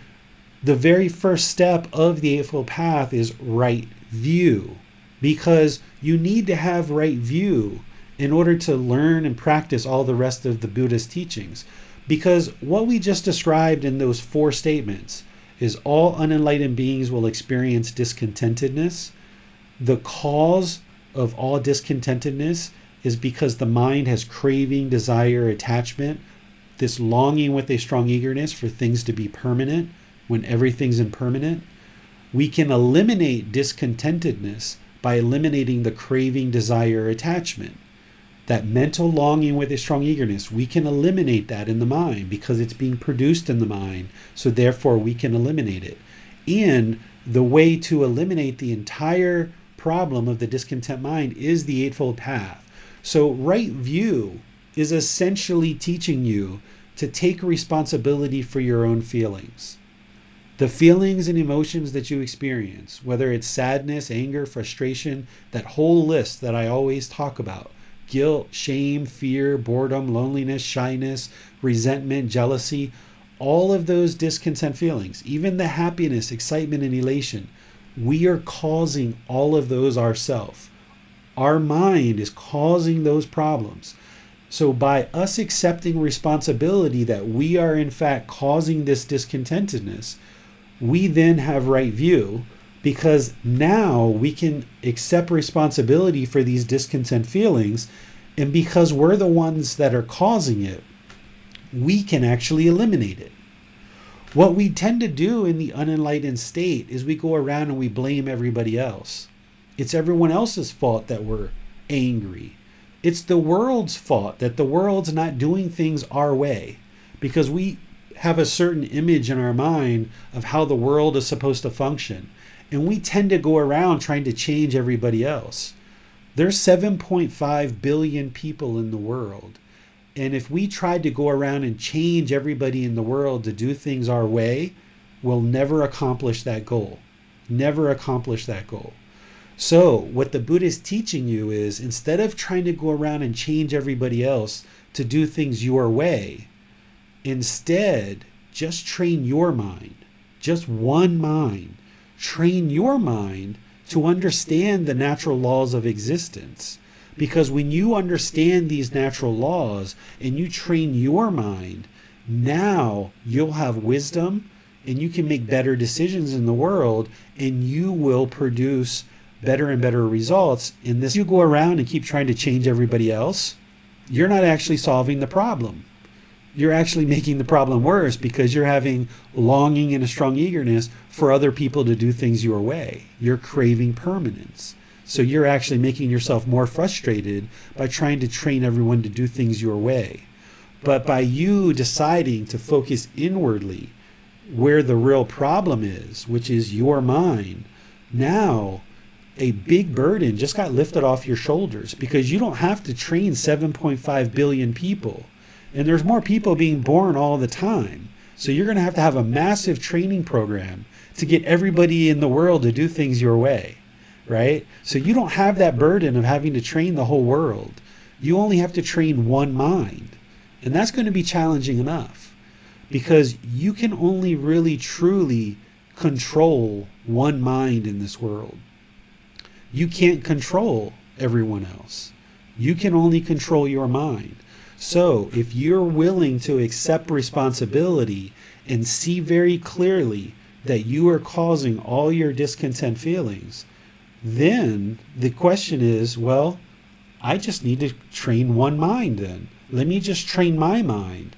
the very first step of the Eightfold Path is right view, because you need to have right view in order to learn and practice all the rest of the Buddha's teachings. Because what we just described in those 4 statements is all unenlightened beings will experience discontentedness. The cause of all discontentedness is because the mind has craving, desire, attachment, this longing with a strong eagerness for things to be permanent when everything's impermanent. We can eliminate discontentedness by eliminating the craving, desire, attachment. That mental longing with a strong eagerness, we can eliminate that in the mind because it's being produced in the mind, so therefore we can eliminate it. And the way to eliminate the entire problem of the discontent mind is the Eightfold Path. So right view is essentially teaching you to take responsibility for your own feelings. The feelings and emotions that you experience, whether it's sadness, anger, frustration, that whole list that I always talk about, guilt, shame, fear, boredom, loneliness, shyness, resentment, jealousy, all of those discontent feelings, even the happiness, excitement, and elation, we are causing all of those ourselves. Our mind is causing those problems. So by us accepting responsibility that we are in fact causing this discontentedness, we then have right view, because now we can accept responsibility for these discontent feelings, and because we're the ones that are causing it, we can actually eliminate it. What we tend to do in the unenlightened state is we go around and we blame everybody else. It's everyone else's fault that we're angry. It's the world's fault that the world's not doing things our way, because we have a certain image in our mind of how the world is supposed to function. And we tend to go around trying to change everybody else. There's 7.5 billion people in the world. And if we tried to go around and change everybody in the world to do things our way, we'll never accomplish that goal. Never accomplish that goal. So what the Buddha is teaching you is, instead of trying to go around and change everybody else to do things your way, instead, just train your mind, just one mind. Train your mind to understand the natural laws of existence. Because when you understand these natural laws and you train your mind, now you'll have wisdom and you can make better decisions in the world, and you will produce better and better results. In this, you go around and keep trying to change everybody else, you're not actually solving the problem. You're actually making the problem worse, because you're having longing and a strong eagerness for other people to do things your way. You're craving permanence. So you're actually making yourself more frustrated by trying to train everyone to do things your way. But by you deciding to focus inwardly where the real problem is, which is your mind, now a big burden just got lifted off your shoulders, because you don't have to train 7.5 billion people. And there's more people being born all the time. So you're going to have a massive training program to get everybody in the world to do things your way, right? So you don't have that burden of having to train the whole world. You only have to train one mind. And that's going to be challenging enough, because you can only really truly control one mind in this world. You can't control everyone else. You can only control your mind. So if you're willing to accept responsibility and see very clearly that you are causing all your discontent feelings, then the question is, well, I just need to train one mind then. Let me just train my mind.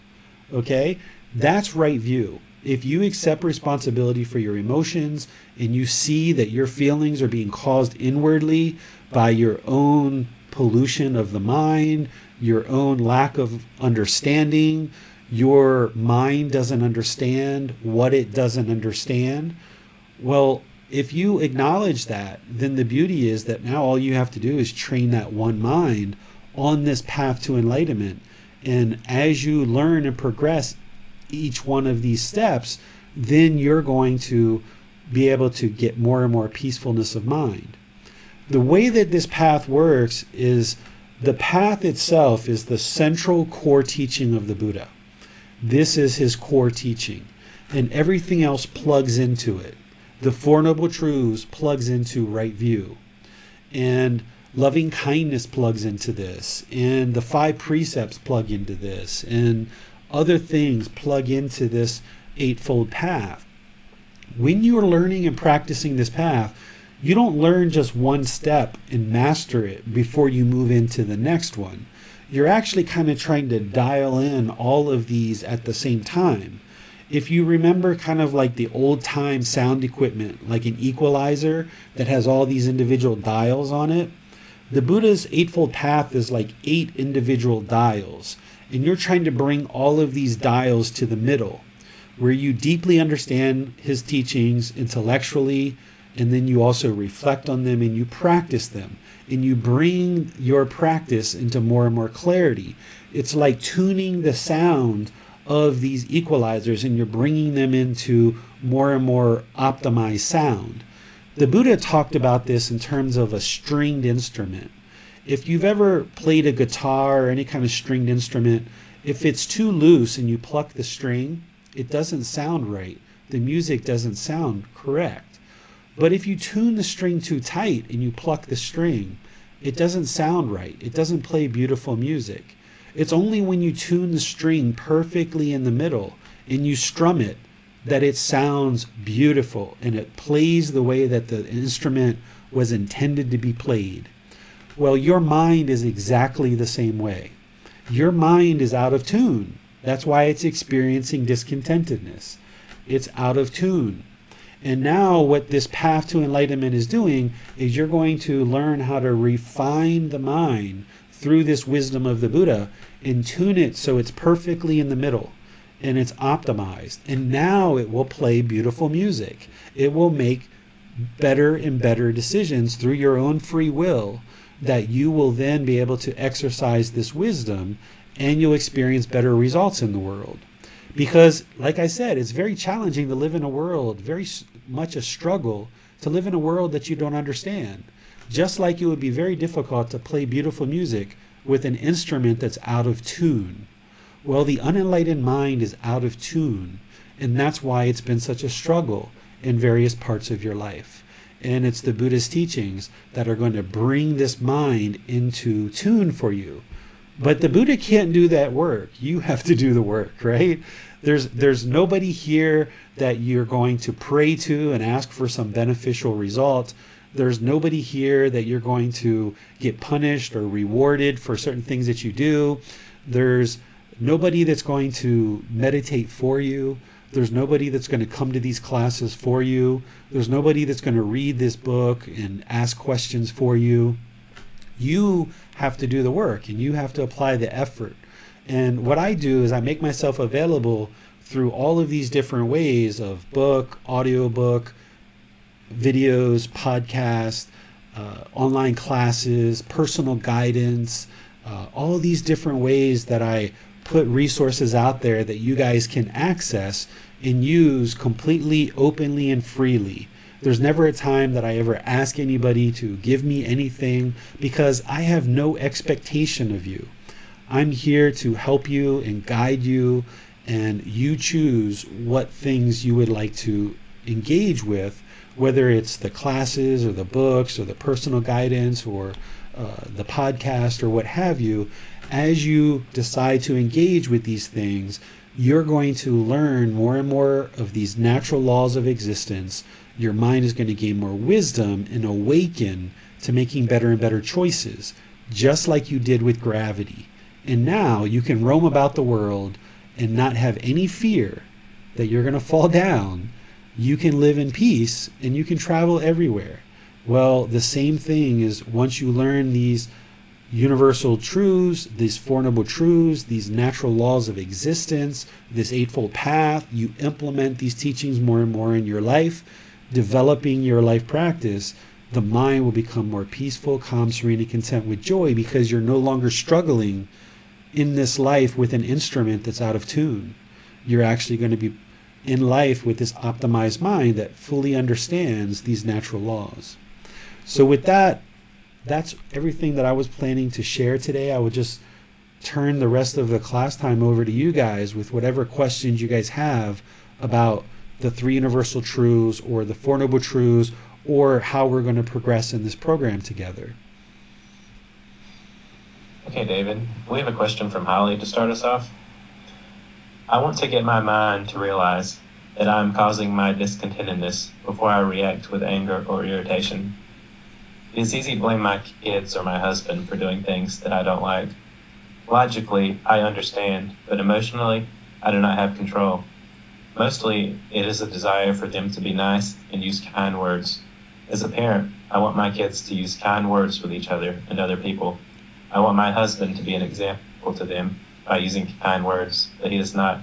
Okay? That's right view. If you accept responsibility for your emotions and you see that your feelings are being caused inwardly by your own pollution of the mind, your own lack of understanding, your mind doesn't understand what it doesn't understand. Well, if you acknowledge that, then the beauty is that now all you have to do is train that one mind on this path to enlightenment. And as you learn and progress each one of these steps, then you're going to be able to get more and more peacefulness of mind. The way that this path works is the path itself is the central core teaching of the Buddha. This is his core teaching, and everything else plugs into it. The Four Noble Truths plugs into right view, and loving kindness plugs into this, and the 5 precepts plug into this, and other things plug into this eightfold path. When you are learning and practicing this path, you don't learn just one step and master it before you move into the next one. You're actually kind of trying to dial in all of these at the same time. If you remember kind of like the old time sound equipment, like an equalizer that has all these individual dials on it, the Buddha's Eightfold Path is like 8 individual dials, and you're trying to bring all of these dials to the middle, where you deeply understand his teachings intellectually, and then you also reflect on them and you practice them, and you bring your practice into more and more clarity. It's like tuning the sound of these equalizers, and you're bringing them into more and more optimized sound. The Buddha talked about this in terms of a stringed instrument. If you've ever played a guitar or any kind of stringed instrument, if it's too loose and you pluck the string, it doesn't sound right. The music doesn't sound correct. But if you tune the string too tight and you pluck the string, it doesn't sound right. It doesn't play beautiful music. It's only when you tune the string perfectly in the middle and you strum it that it sounds beautiful and it plays the way that the instrument was intended to be played. Well, your mind is exactly the same way. Your mind is out of tune. That's why it's experiencing discontentedness. It's out of tune. And now what this path to enlightenment is doing is you're going to learn how to refine the mind through this wisdom of the Buddha and tune it so it's perfectly in the middle and it's optimized. And now it will play beautiful music. It will make better and better decisions through your own free will, that you will then be able to exercise this wisdom, and you'll experience better results in the world. Because, like I said, it's very challenging to live in a world, very much a struggle to live in a world that you don't understand. Just like it would be very difficult to play beautiful music with an instrument that's out of tune. Well, the unenlightened mind is out of tune, and that's why it's been such a struggle in various parts of your life. And it's the Buddha's teachings that are going to bring this mind into tune for you. But the Buddha can't do that work. You have to do the work, right? There's nobody here that you're going to pray to and ask for some beneficial result. There's nobody here that you're going to get punished or rewarded for certain things that you do. There's nobody that's going to meditate for you. There's nobody that's going to come to these classes for you. There's nobody that's going to read this book and ask questions for you. You have to do the work, and you have to apply the effort. And what I do is I make myself available through all of these different ways of book, audiobook, videos, podcasts, online classes, personal guidance, all these different ways that I put resources out there that you guys can access and use completely openly and freely. There's never a time that I ever ask anybody to give me anything, because I have no expectation of you. I'm here to help you and guide you, and you choose what things you would like to engage with, whether it's the classes or the books or the personal guidance or the podcast or what have you. As you decide to engage with these things, you're going to learn more and more of these natural laws of existence. Your mind is going to gain more wisdom and awaken to making better and better choices, just like you did with gravity. And now you can roam about the world and not have any fear that you're going to fall down. You can live in peace and you can travel everywhere. Well, the same thing is, once you learn these universal truths, these Four Noble Truths, these natural laws of existence, this Eightfold Path, you implement these teachings more and more in your life, developing your life practice, the mind will become more peaceful, calm, serene, and content with joy, because you're no longer struggling in this life with an instrument that's out of tune. You're actually going to be in life with this optimized mind that fully understands these natural laws. So with that, that's everything that I was planning to share today. I would just turn the rest of the class time over to you guys with whatever questions you guys have about the three universal truths or the Four Noble Truths, or how we're going to progress in this program together. Okay, David, we have a question from Holly to start us off. I want to get my mind to realize that I'm causing my discontentedness before I react with anger or irritation. It's easy to blame my kids or my husband for doing things that I don't like. Logically, I understand, but emotionally, I do not have control. Mostly, it is a desire for them to be nice and use kind words. As a parent, I want my kids to use kind words with each other and other people. I want my husband to be an example to them by using kind words, but he is not.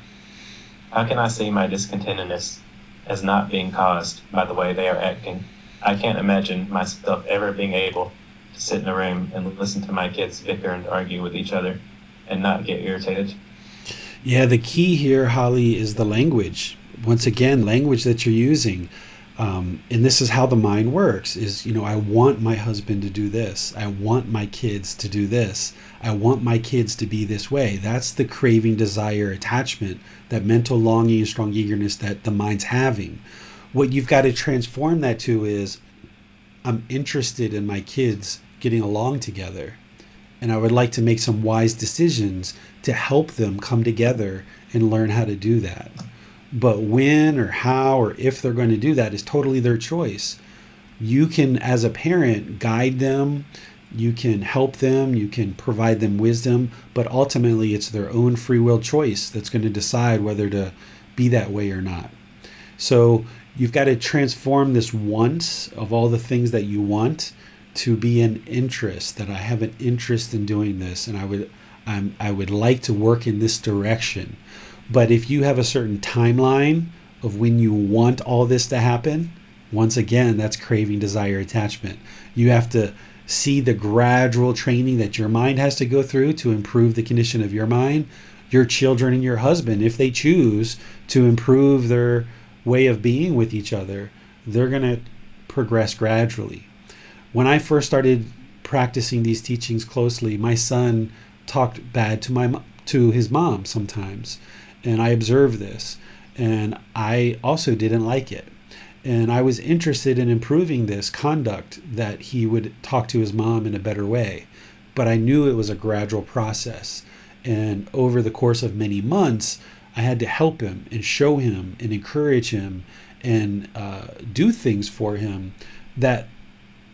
How can I see my discontentedness as not being caused by the way they are acting? I can't imagine myself ever being able to sit in a room and listen to my kids bicker and argue with each other and not get irritated. Yeah, the key here, Holly, is the language. Once again, language that you're using. And this is how the mind works, is, I want my husband to do this. I want my kids to do this. I want my kids to be this way. That's the craving, desire, attachment, that mental longing and strong eagerness that the mind's having. What you've got to transform that to is, I'm interested in my kids getting along together. And I would like to make some wise decisions to help them come together and learn how to do that. But when or how or if they're going to do that is totally their choice. You can, as a parent, guide them, you can help them, you can provide them wisdom, but ultimately it's their own free will choice that's going to decide whether to be that way or not. So you've got to transform this want of all the things that you want to be an interest, that I have an interest in doing this, and I would like to work in this direction. But if you have a certain timeline of when you want all this to happen, once again, that's craving, desire, attachment. You have to see the gradual training that your mind has to go through to improve the condition of your mind. Your children and your husband, if they choose to improve their way of being with each other, they're going to progress gradually. When I first started practicing these teachings closely, my son talked bad to his mom sometimes. And I observed this, and I also didn't like it. And I was interested in improving this conduct, that he would talk to his mom in a better way. But I knew it was a gradual process. And over the course of many months, I had to help him and show him and encourage him and do things for him that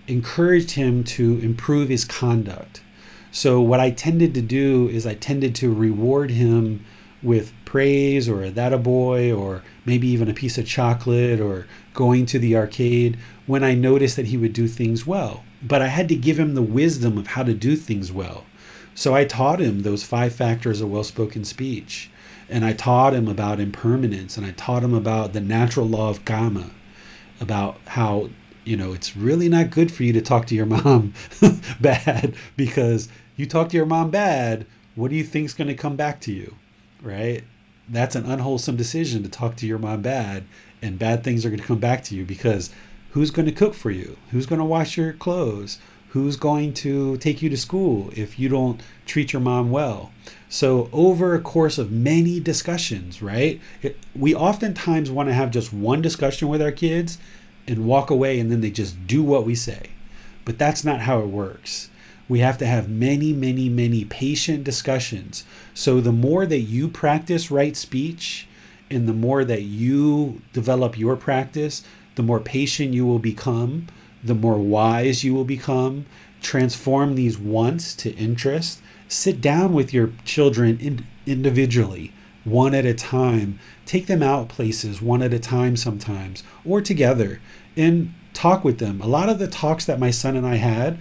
encouraged him to improve his conduct. So what I tended to do is I tended to reward him with praise or a that-a-boy, or maybe even a piece of chocolate, or going to the arcade when I noticed that he would do things well. But I had to give him the wisdom of how to do things well. So I taught him those 5 factors of well-spoken speech. And I taught him about impermanence, and I taught him about the natural law of karma, about how, it's really not good for you to talk to your mom bad, because you talk to your mom bad, what do you think is going to come back to you? Right? That's an unwholesome decision, to talk to your mom bad, and bad things are going to come back to you, because who's going to cook for you? Who's going to wash your clothes? Who's going to take you to school if you don't treat your mom well? So over a course of many discussions, right? We oftentimes want to have just one discussion with our kids and walk away, and then they just do what we say. But that's not how it works. We have to have many, many, many patient discussions. So the more that you practice right speech, and the more that you develop your practice, the more patient you will become, the more wise you will become. Transform these wants to interest. Sit down with your children individually, one at a time. Take them out places one at a time sometimes, or together, and talk with them. A lot of the talks that my son and I had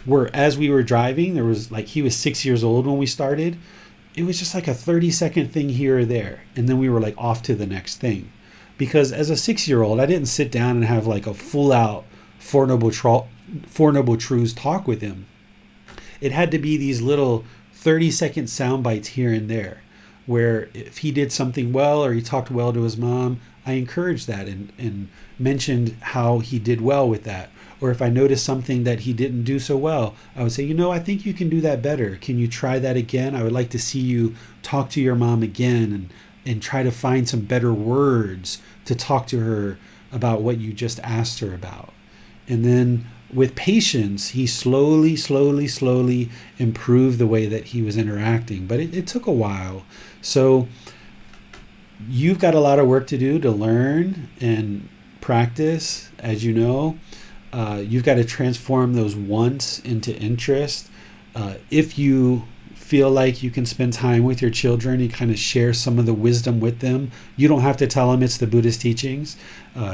were as we were driving. There was he was 6 years old when we started. It was just like a 30-second thing here or there. And then we were off to the next thing. Because as a 6-year-old, I didn't sit down and have a full out Four Noble Truths talk with him. It had to be these little 30-second sound bites here and there, where if he did something well or he talked well to his mom, I encouraged that and mentioned how he did well with that. Or if I noticed something that he didn't do so well, I would say, you know, I think you can do that better. Can you try that again? I would like to see you talk to your mom again and try to find some better words to talk to her about what you just asked her about. And then with patience, he slowly improved the way that he was interacting. But it took a while. So you've got a lot of work to do to learn and practice, as you know. You've got to transform those wants into interest. If you feel like you can spend time with your children and kind of share some of the wisdom with them, you don't have to tell them it's the Buddhist teachings.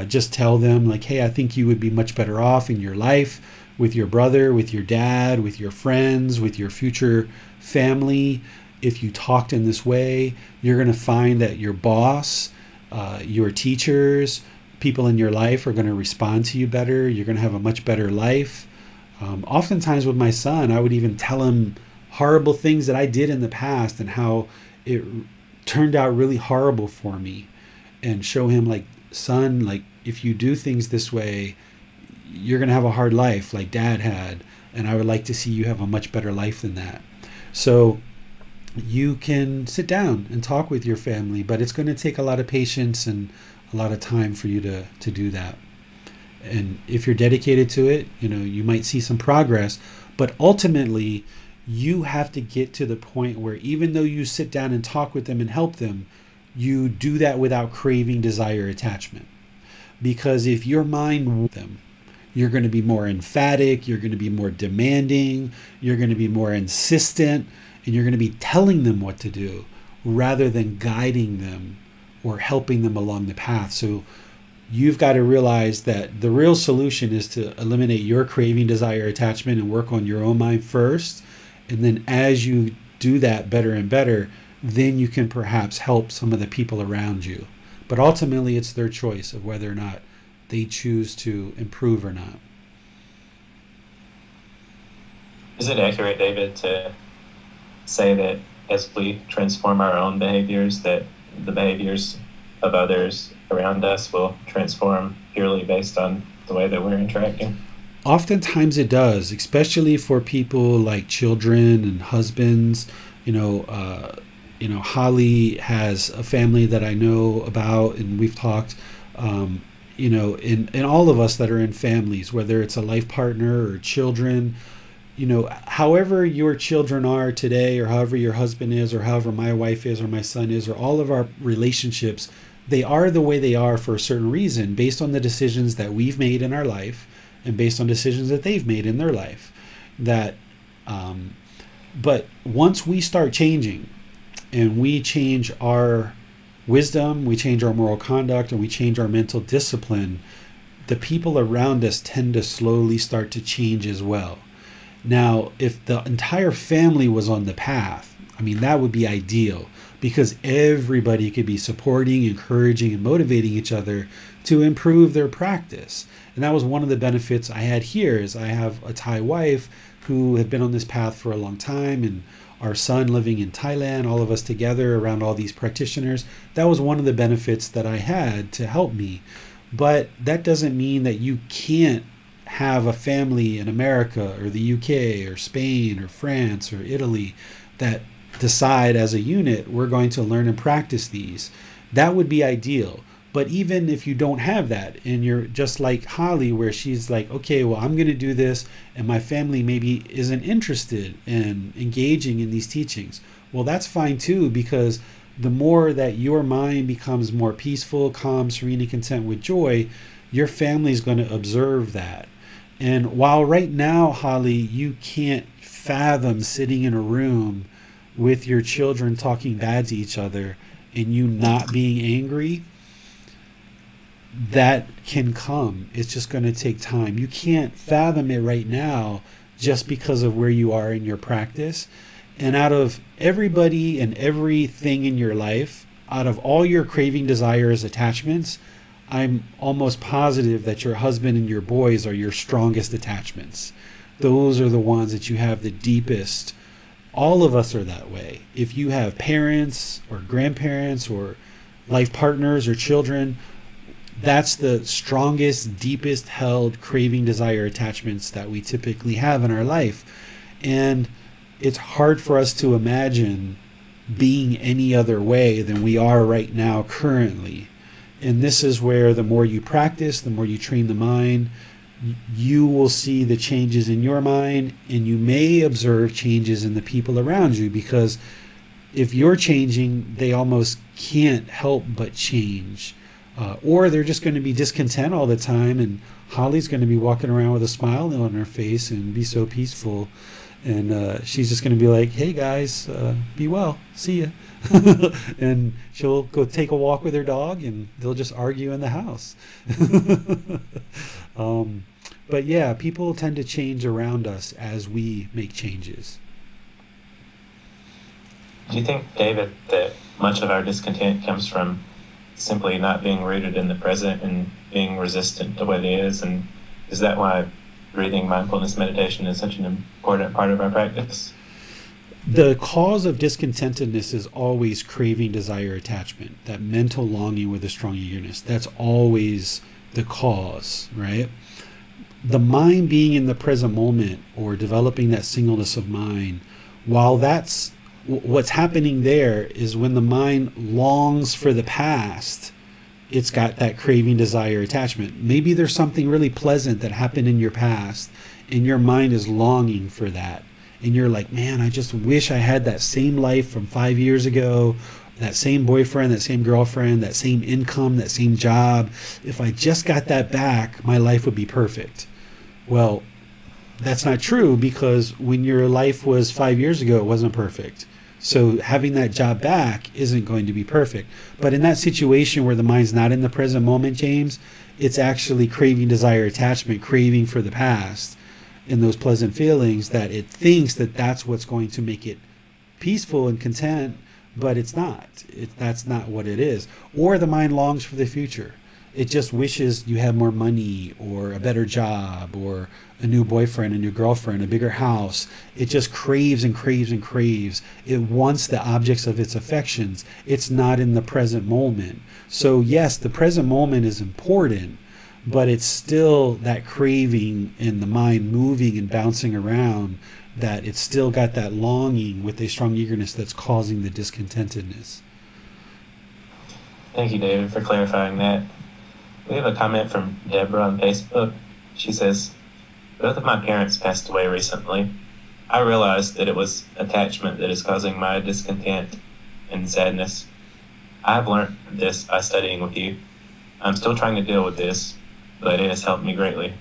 Just tell them like, hey, I think you would be much better off in your life with your brother, with your dad, with your friends, with your future family. If you talked in this way, you're going to find that your boss, your teachers, people in your life are going to respond to you better. You're going to have a much better life. Oftentimes with my son, I would even tell him horrible things that I did in the past and how it turned out really horrible for me, and show him like, son, like if you do things this way, you're going to have a hard life like dad had. And I would like to see you have a much better life than that. So you can sit down and talk with your family, but it's going to take a lot of patience and a lot of time for you to do that. And if you're dedicated to it, you know, you might see some progress, but ultimately you have to get to the point where even though you sit down and talk with them and help them, you do that without craving, desire, attachment. Because if your mind with them, you're going to be more emphatic, you're going to be more demanding, you're going to be more insistent, and you're going to be telling them what to do rather than guiding them or helping them along the path. So you've got to realize that the real solution is to eliminate your craving, desire, attachment, and work on your own mind first. And then as you do that better and better, then you can perhaps help some of the people around you. But ultimately, it's their choice of whether or not they choose to improve or not. Is it accurate, David, to say that as we transform our own behaviors, that the behaviors of others around us will transform purely based on the way that we're interacting? Oftentimes it does, especially for people like children and husbands. Holly has a family that I know about, and we've talked, and all of us that are in families, whether it's a life partner or children, however your children are today, or however your husband is, or however my wife is, or my son is, or all of our relationships, they are the way they are for a certain reason, based on the decisions that we've made in our life and based on decisions that they've made in their life. But once we start changing and we change our wisdom, we change our moral conduct, and we change our mental discipline, the people around us tend to slowly start to change as well. Now, if the entire family was on the path, that would be ideal, because everybody could be supporting, encouraging, and motivating each other to improve their practice. And that was one of the benefits I had here, is I have a Thai wife who had been on this path for a long time, and our son living in Thailand, all of us together around all these practitioners. That was one of the benefits that I had to help me. But that doesn't mean that you can't have a family in America or the UK or Spain or France or Italy that decide as a unit, we're going to learn and practice these. That would be ideal. But even if you don't have that, and you're just like Holly, where she's like, okay, well, I'm going to do this, and my family maybe isn't interested in engaging in these teachings. Well, that's fine too, because the more that your mind becomes more peaceful, calm, serene, and content with joy, your family is going to observe that. And while right now, Holly, you can't fathom sitting in a room with your children talking bad to each other and you not being angry, that can come. It's just going to take time. You can't fathom it right now just because of where you are in your practice. And out of everybody and everything in your life, out of all your craving, desires, attachments, I'm almost positive that your husband and your boys are your strongest attachments. Those are the ones that you have the deepest All of us are that way. If you have parents or grandparents or life partners or children, that's the strongest, deepest held craving, desire, attachments that we typically have in our life. And it's hard for us to imagine being any other way than we are right now currently. And this is where the more you practice, the more you train the mind, you will see the changes in your mind, and you may observe changes in the people around you, because if you're changing, they almost can't help but change. Or they're just going to be discontent all the time, and Holly's going to be walking around with a smile on her face and be so peaceful. And she's just going to be like, hey guys, be well, see ya. And she'll go take a walk with her dog, and they'll just argue in the house. But yeah, people tend to change around us as we make changes. Do you think, David, that much of our discontent comes from simply not being rooted in the present and being resistant to what is? And is that why breathing, mindfulness, meditation is such an important part of our practice? The cause of discontentedness is always craving, desire, attachment, that mental longing with a strong eagerness. That's always the cause, right? The mind being in the present moment, or developing that singleness of mind, while that's what's happening there, is when the mind longs for the past, it's got that craving, desire, attachment. Maybe there's something really pleasant that happened in your past, and your mind is longing for that. And you're like, man, I just wish I had that same life from 5 years ago, that same boyfriend, that same girlfriend, that same income, that same job. If I just got that back, my life would be perfect. Well, that's not true, because when your life was 5 years ago, it wasn't perfect. So having that job back isn't going to be perfect. But in that situation where the mind's not in the present moment, James, it's actually craving, desire, attachment, craving for the past and those pleasant feelings, that it thinks that that's what's going to make it peaceful and content, but it's not. That's not what it is. Or the mind longs for the future. It just wishes you had more money, or a better job, or a new boyfriend, a new girlfriend, a bigger house. It just craves and craves and craves. It wants the objects of its affections. It's not in the present moment. So yes, the present moment is important, but it's still that craving in the mind moving and bouncing around, that it's still got that longing with a strong eagerness that's causing the discontentedness. Thank you, David, for clarifying that. We have a comment from Deborah on Facebook. She says, both of my parents passed away recently. I realized that it was attachment that is causing my discontent and sadness. I've learned this by studying with you. I'm still trying to deal with this, but it has helped me greatly.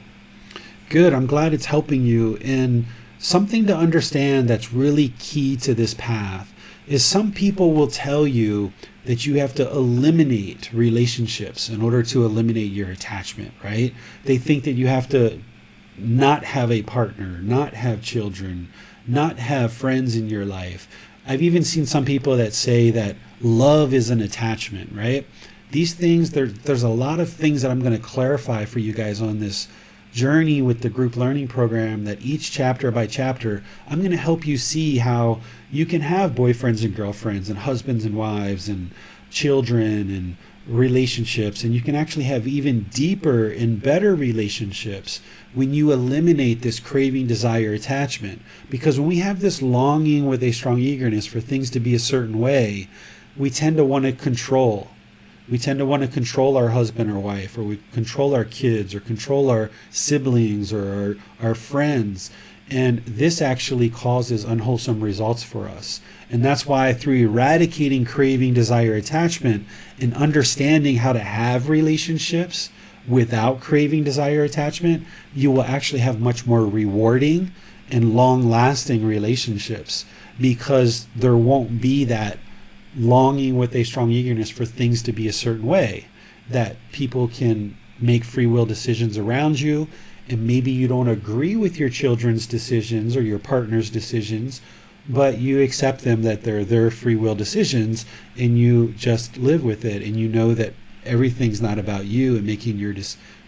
Good. I'm glad it's helping you. And something to understand that's really key to this path is some people will tell you that you have to eliminate relationships in order to eliminate your attachment, right? They think that you have to not have a partner, not have children, not have friends in your life. I've even seen some people that say that love is an attachment, right? These things, there's a lot of things that I'm going to clarify for you guys on this journey with the group learning program, that each chapter by chapter, I'm going to help you see how you can have boyfriends and girlfriends and husbands and wives and children and relationships, and you can actually have even deeper and better relationships when you eliminate this craving, desire, attachment. Because when we have this longing with a strong eagerness for things to be a certain way, we tend to want to control. We tend to want to control our husband or wife, or we control our kids, or control our siblings, or our friends. And this actually causes unwholesome results for us. And that's why, through eradicating craving, desire, attachment, and understanding how to have relationships without craving, desire, attachment, you will actually have much more rewarding and long-lasting relationships, because there won't be that longing with a strong eagerness for things to be a certain way, that people can make free will decisions around you, and maybe you don't agree with your children's decisions or your partner's decisions, but you accept them, that they're their free will decisions, and you just live with it, and you know that everything's not about you and making your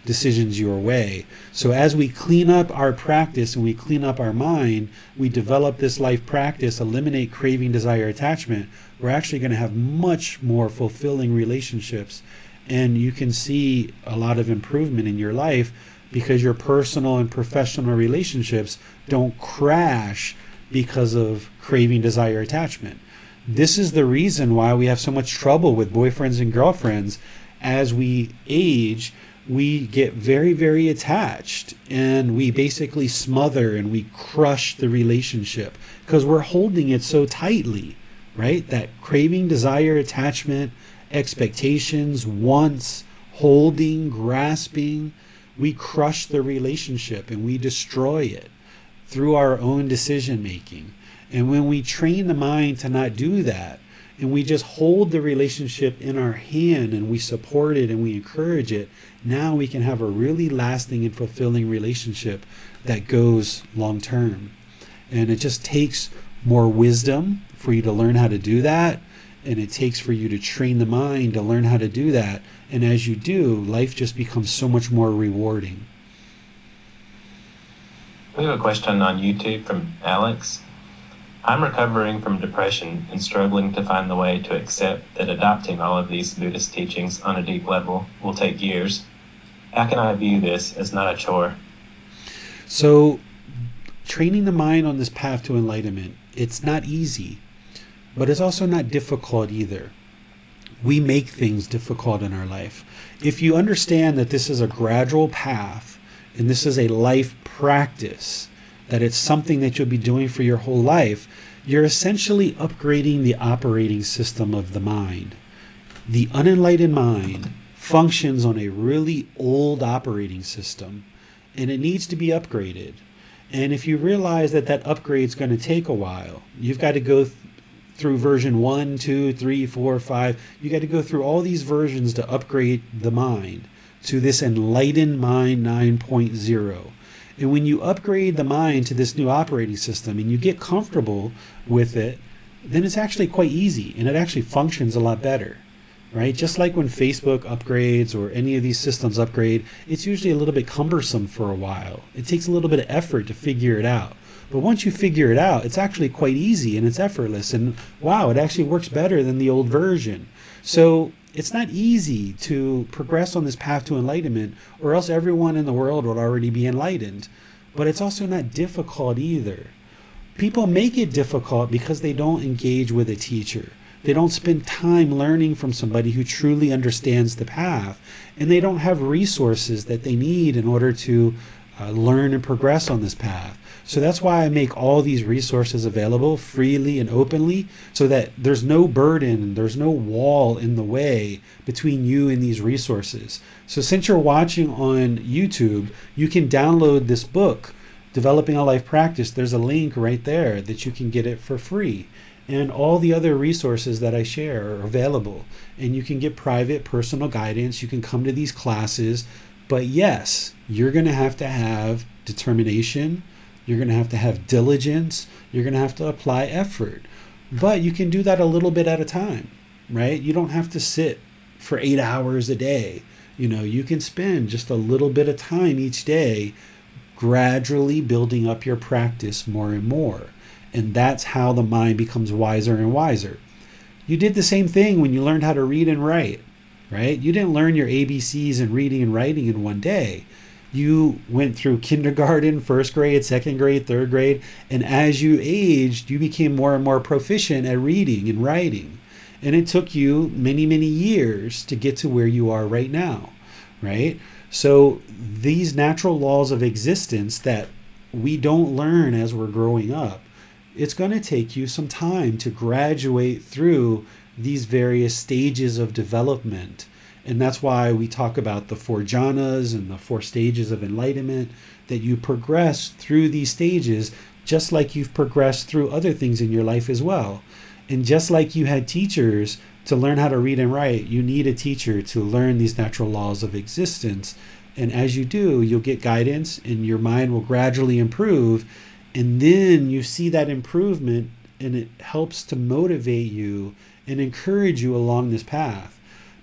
decisions your way. So as we clean up our practice and we clean up our mind, we develop this life practice, eliminate craving, desire, attachment, we're actually going to have much more fulfilling relationships. And you can see a lot of improvement in your life because your personal and professional relationships don't crash because of craving, desire, attachment. This is the reason why we have so much trouble with boyfriends and girlfriends. As we age, we get very, very attached, and we basically smother and we crush the relationship because we're holding it so tightly, right? That craving, desire, attachment, expectations, wants, holding, grasping, we crush the relationship and we destroy it through our own decision making. And when we train the mind to not do that, and we just hold the relationship in our hand and we support it and we encourage it, now we can have a really lasting and fulfilling relationship that goes long term. And it just takes more wisdom for you to learn how to do that. And it takes for you to train the mind to learn how to do that. And as you do, life just becomes so much more rewarding. We have a question on YouTube from Alex. I'm recovering from depression and struggling to find the way to accept that adopting all of these Buddhist teachings on a deep level will take years. How can I view this as not a chore? So, training the mind on this path to enlightenment, it's not easy, but it's also not difficult either. We make things difficult in our life. If you understand that this is a gradual path and this is a life practice, that it's something that you'll be doing for your whole life, you're essentially upgrading the operating system of the mind. The unenlightened mind functions on a really old operating system, and it needs to be upgraded. And if you realize that that upgrade is going to take a while, you've got to go through version 1, 2, 3, 4, 5. You got to go through all these versions to upgrade the mind to this enlightened mind 9.0. And when you upgrade the mind to this new operating system and you get comfortable with it, then it's actually quite easy and it actually functions a lot better, right? Just like when Facebook upgrades or any of these systems upgrade, it's usually a little bit cumbersome for a while. It takes a little bit of effort to figure it out. But once you figure it out, it's actually quite easy and it's effortless. And wow, it actually works better than the old version. So it's not easy to progress on this path to enlightenment, or else everyone in the world would already be enlightened. But it's also not difficult either. People make it difficult because they don't engage with a teacher. They don't spend time learning from somebody who truly understands the path, and they don't have resources that they need in order to learn and progress on this path. So that's why I make all these resources available freely and openly, so that there's no burden, there's no wall in the way between you and these resources. So since you're watching on YouTube, you can download this book, Developing a Life Practice. There's a link right there that you can get it for free. And all the other resources that I share are available. And you can get private personal guidance. You can come to these classes. But yes, you're going to have determination. You're going to have diligence. You're going to have to apply effort. But you can do that a little bit at a time, right? You don't have to sit for 8 hours a day. You can spend just a little bit of time each day gradually building up your practice more and more. And that's how the mind becomes wiser and wiser. You did the same thing when you learned how to read and write, right? You didn't learn your ABCs and reading and writing in one day. You went through kindergarten, first grade, second grade, third grade, and as you aged, you became more and more proficient at reading and writing. And it took you many, many years to get to where you are right now, right? So these natural laws of existence that we don't learn as we're growing up, it's going to take you some time to graduate through these various stages of development. And that's why we talk about the 4 jhanas and the 4 stages of enlightenment, that you progress through these stages just like you've progressed through other things in your life as well. And just like you had teachers to learn how to read and write, you need a teacher to learn these natural laws of existence. And as you do, you'll get guidance and your mind will gradually improve. And then you see that improvement and it helps to motivate you and encourage you along this path.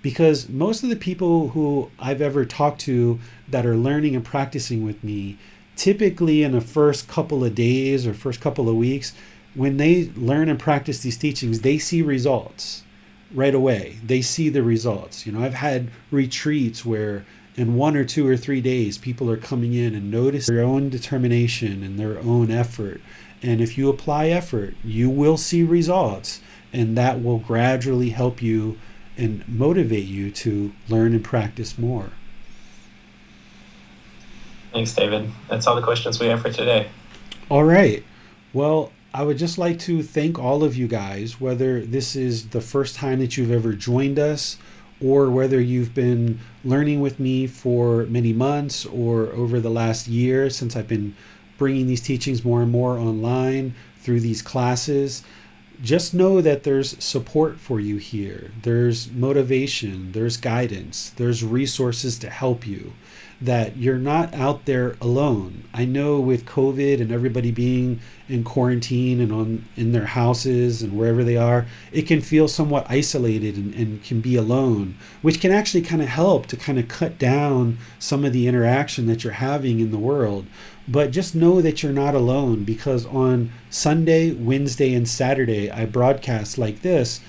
Because most of the people who I've ever talked to that are learning and practicing with me, typically in the first couple of days or first couple of weeks, when they learn and practice these teachings, they see results right away. They see the results. I've had retreats where in 1 or 2 or 3 days, people are coming in and notice their own determination and their own effort. And if you apply effort, you will see results, and that will gradually help you and motivate you to learn and practice more. Thanks, David. That's all the questions we have for today. All right. Well, I would just like to thank all of you guys, whether this is the first time that you've ever joined us, or whether you've been learning with me for many months or over the last year since I've been bringing these teachings more and more online through these classes. Just know that there's support for you here. There's motivation, there's guidance, there's resources to help you, that you're not out there alone. I know with COVID and everybody being in quarantine and in their houses and wherever they are, it can feel somewhat isolated and can be alone, which can actually kind of help to kind of cut down some of the interaction that you're having in the world. But just know that you're not alone, because on Sunday, Wednesday, and Saturday, I broadcast like this,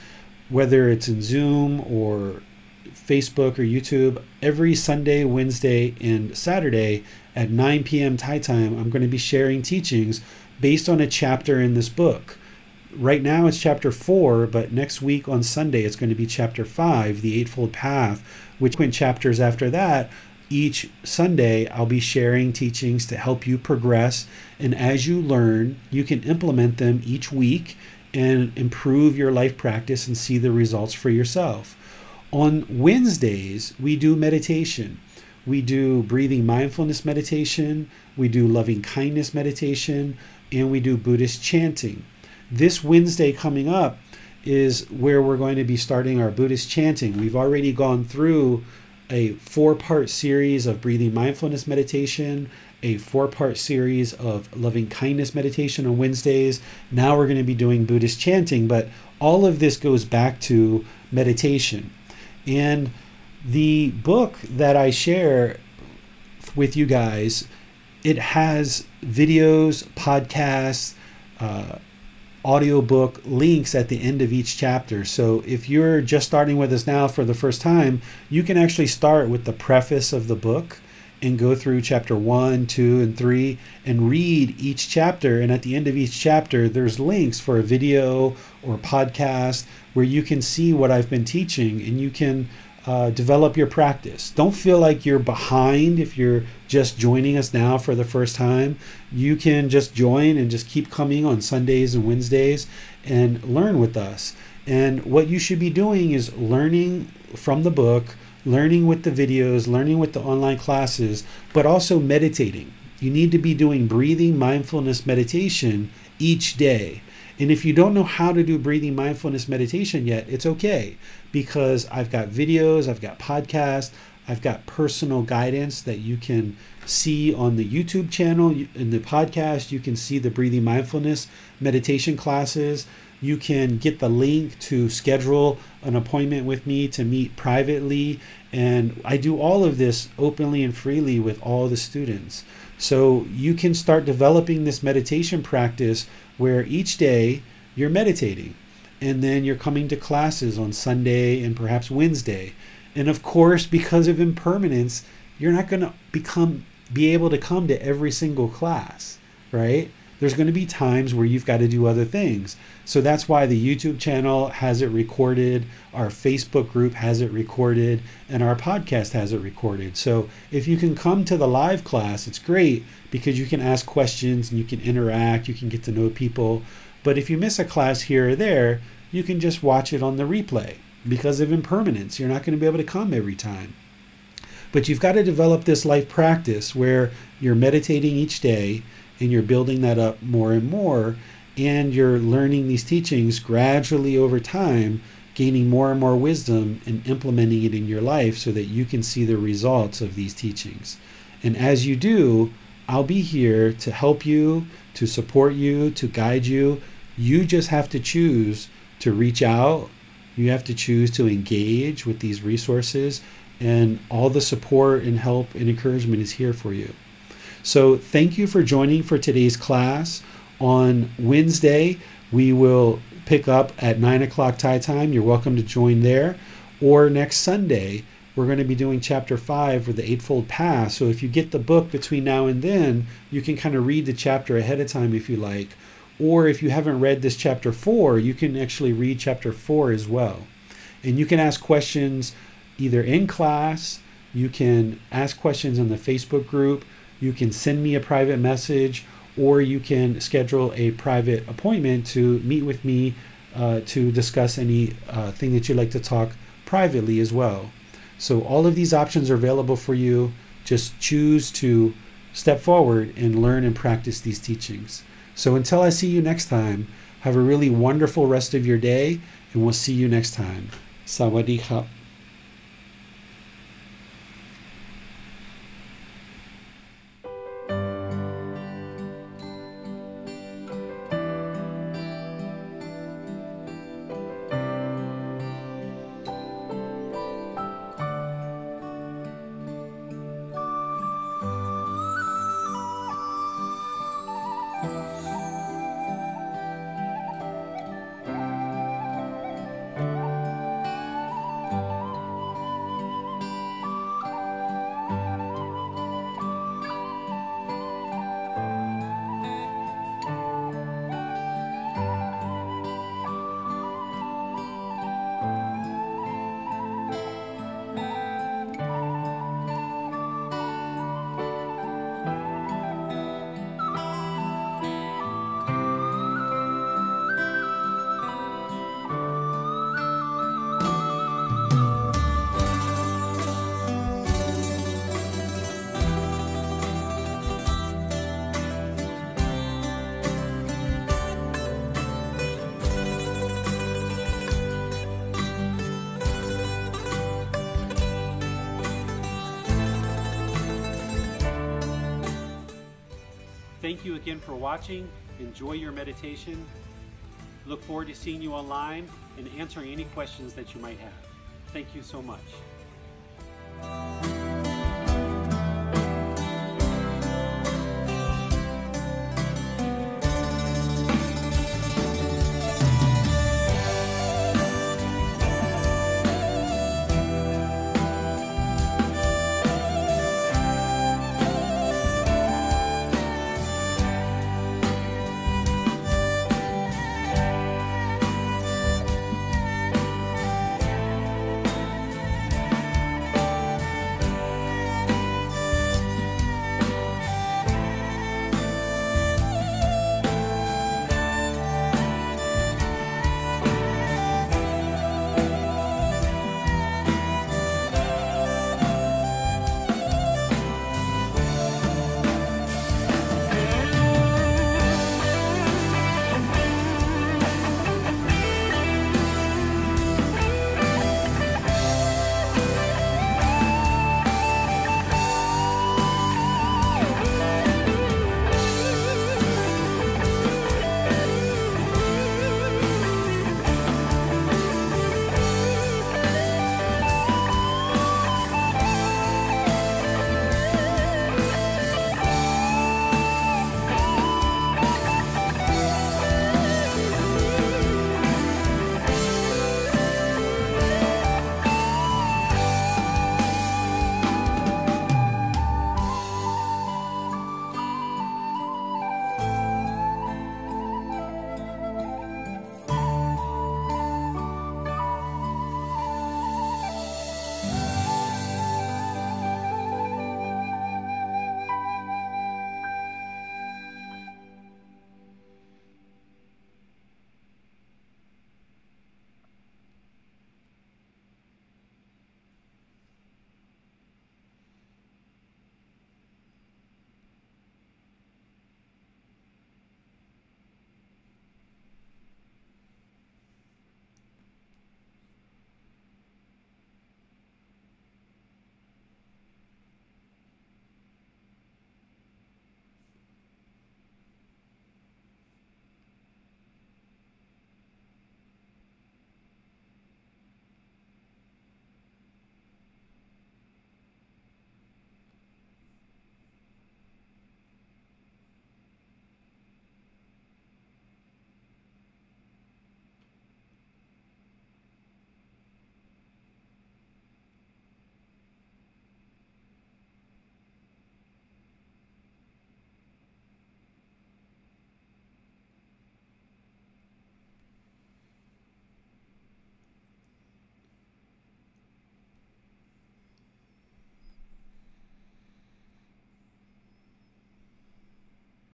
whether it's in Zoom or Facebook or YouTube. Every Sunday, Wednesday, and Saturday at 9 p.m. Thai time, I'm going to be sharing teachings based on a chapter in this book. Right now it's chapter 4, but next week on Sunday it's going to be chapter 5, the Eightfold Path, which went chapters after that. Each Sunday, I'll be sharing teachings to help you progress. And as you learn, you can implement them each week and improve your life practice and see the results for yourself. On Wednesdays, we do meditation. We do breathing mindfulness meditation. We do loving kindness meditation. And we do Buddhist chanting. This Wednesday coming up is where we're going to be starting our Buddhist chanting. We've already gone through a 4-part series of breathing mindfulness meditation, a 4-part series of loving kindness meditation on Wednesdays. Now we're going to be doing Buddhist chanting, but all of this goes back to meditation. And the book that I share with you guys, it has videos, podcasts, audiobook links at the end of each chapter. So if you're just starting with us now for the first time, you can actually start with the preface of the book and go through chapter 1, 2, and 3 and read each chapter. And at the end of each chapter, there's links for a video or podcast where you can see what I've been teaching, and you can develop your practice. Don't feel like you're behind if you're just joining us now for the first time. You can just join and just keep coming on Sundays and Wednesdays and learn with us. And what you should be doing is learning from the book, learning with the videos, learning with the online classes, but also meditating. You need to be doing breathing mindfulness meditation each day. And if you don't know how to do breathing mindfulness meditation yet, it's okay, because I've got videos, I've got podcasts, I've got personal guidance that you can see on the YouTube channel. In the podcast, you can see the breathing mindfulness meditation classes. You can get the link to schedule an appointment with me to meet privately. And I do all of this openly and freely with all the students. So you can start developing this meditation practice where each day you're meditating, and then you're coming to classes on Sunday and perhaps Wednesday. And of course, because of impermanence, you're not going to be able to come to every single class, right? There's going to be times where you've got to do other things. So that's why the YouTube channel has it recorded, our Facebook group has it recorded, and our podcast has it recorded. So if you can come to the live class, it's great, because you can ask questions and you can interact, you can get to know people. But if you miss a class here or there, you can just watch it on the replay. Because of impermanence, you're not going to be able to come every time. But you've got to develop this life practice where you're meditating each day, and you're building that up more and more, and you're learning these teachings gradually over time, gaining more and more wisdom and implementing it in your life so that you can see the results of these teachings. And as you do, I'll be here to help you, to support you, to guide you. You just have to choose to reach out You have to choose to engage with these resources, and all the support and help and encouragement is here for you. So thank you for joining for today's class. On Wednesday, we will pick up at 9 o'clock Thai time. You're welcome to join there. Or next Sunday, we're going to be doing chapter 5 for the Eightfold Path. So if you get the book between now and then, you can kind of read the chapter ahead of time if you like. Or if you haven't read this chapter 4, you can actually read chapter 4 as well. And you can ask questions either in class, you can ask questions in the Facebook group, you can send me a private message, or you can schedule a private appointment to meet with me to discuss any thing that you'd like to talk privately as well. So all of these options are available for you. Just choose to step forward and learn and practice these teachings. So until I see you next time, have a really wonderful rest of your day, and we'll see you next time. Sawadee krap. Thank you again for watching. Enjoy your meditation. Look forward to seeing you online and answering any questions that you might have. Thank you so much.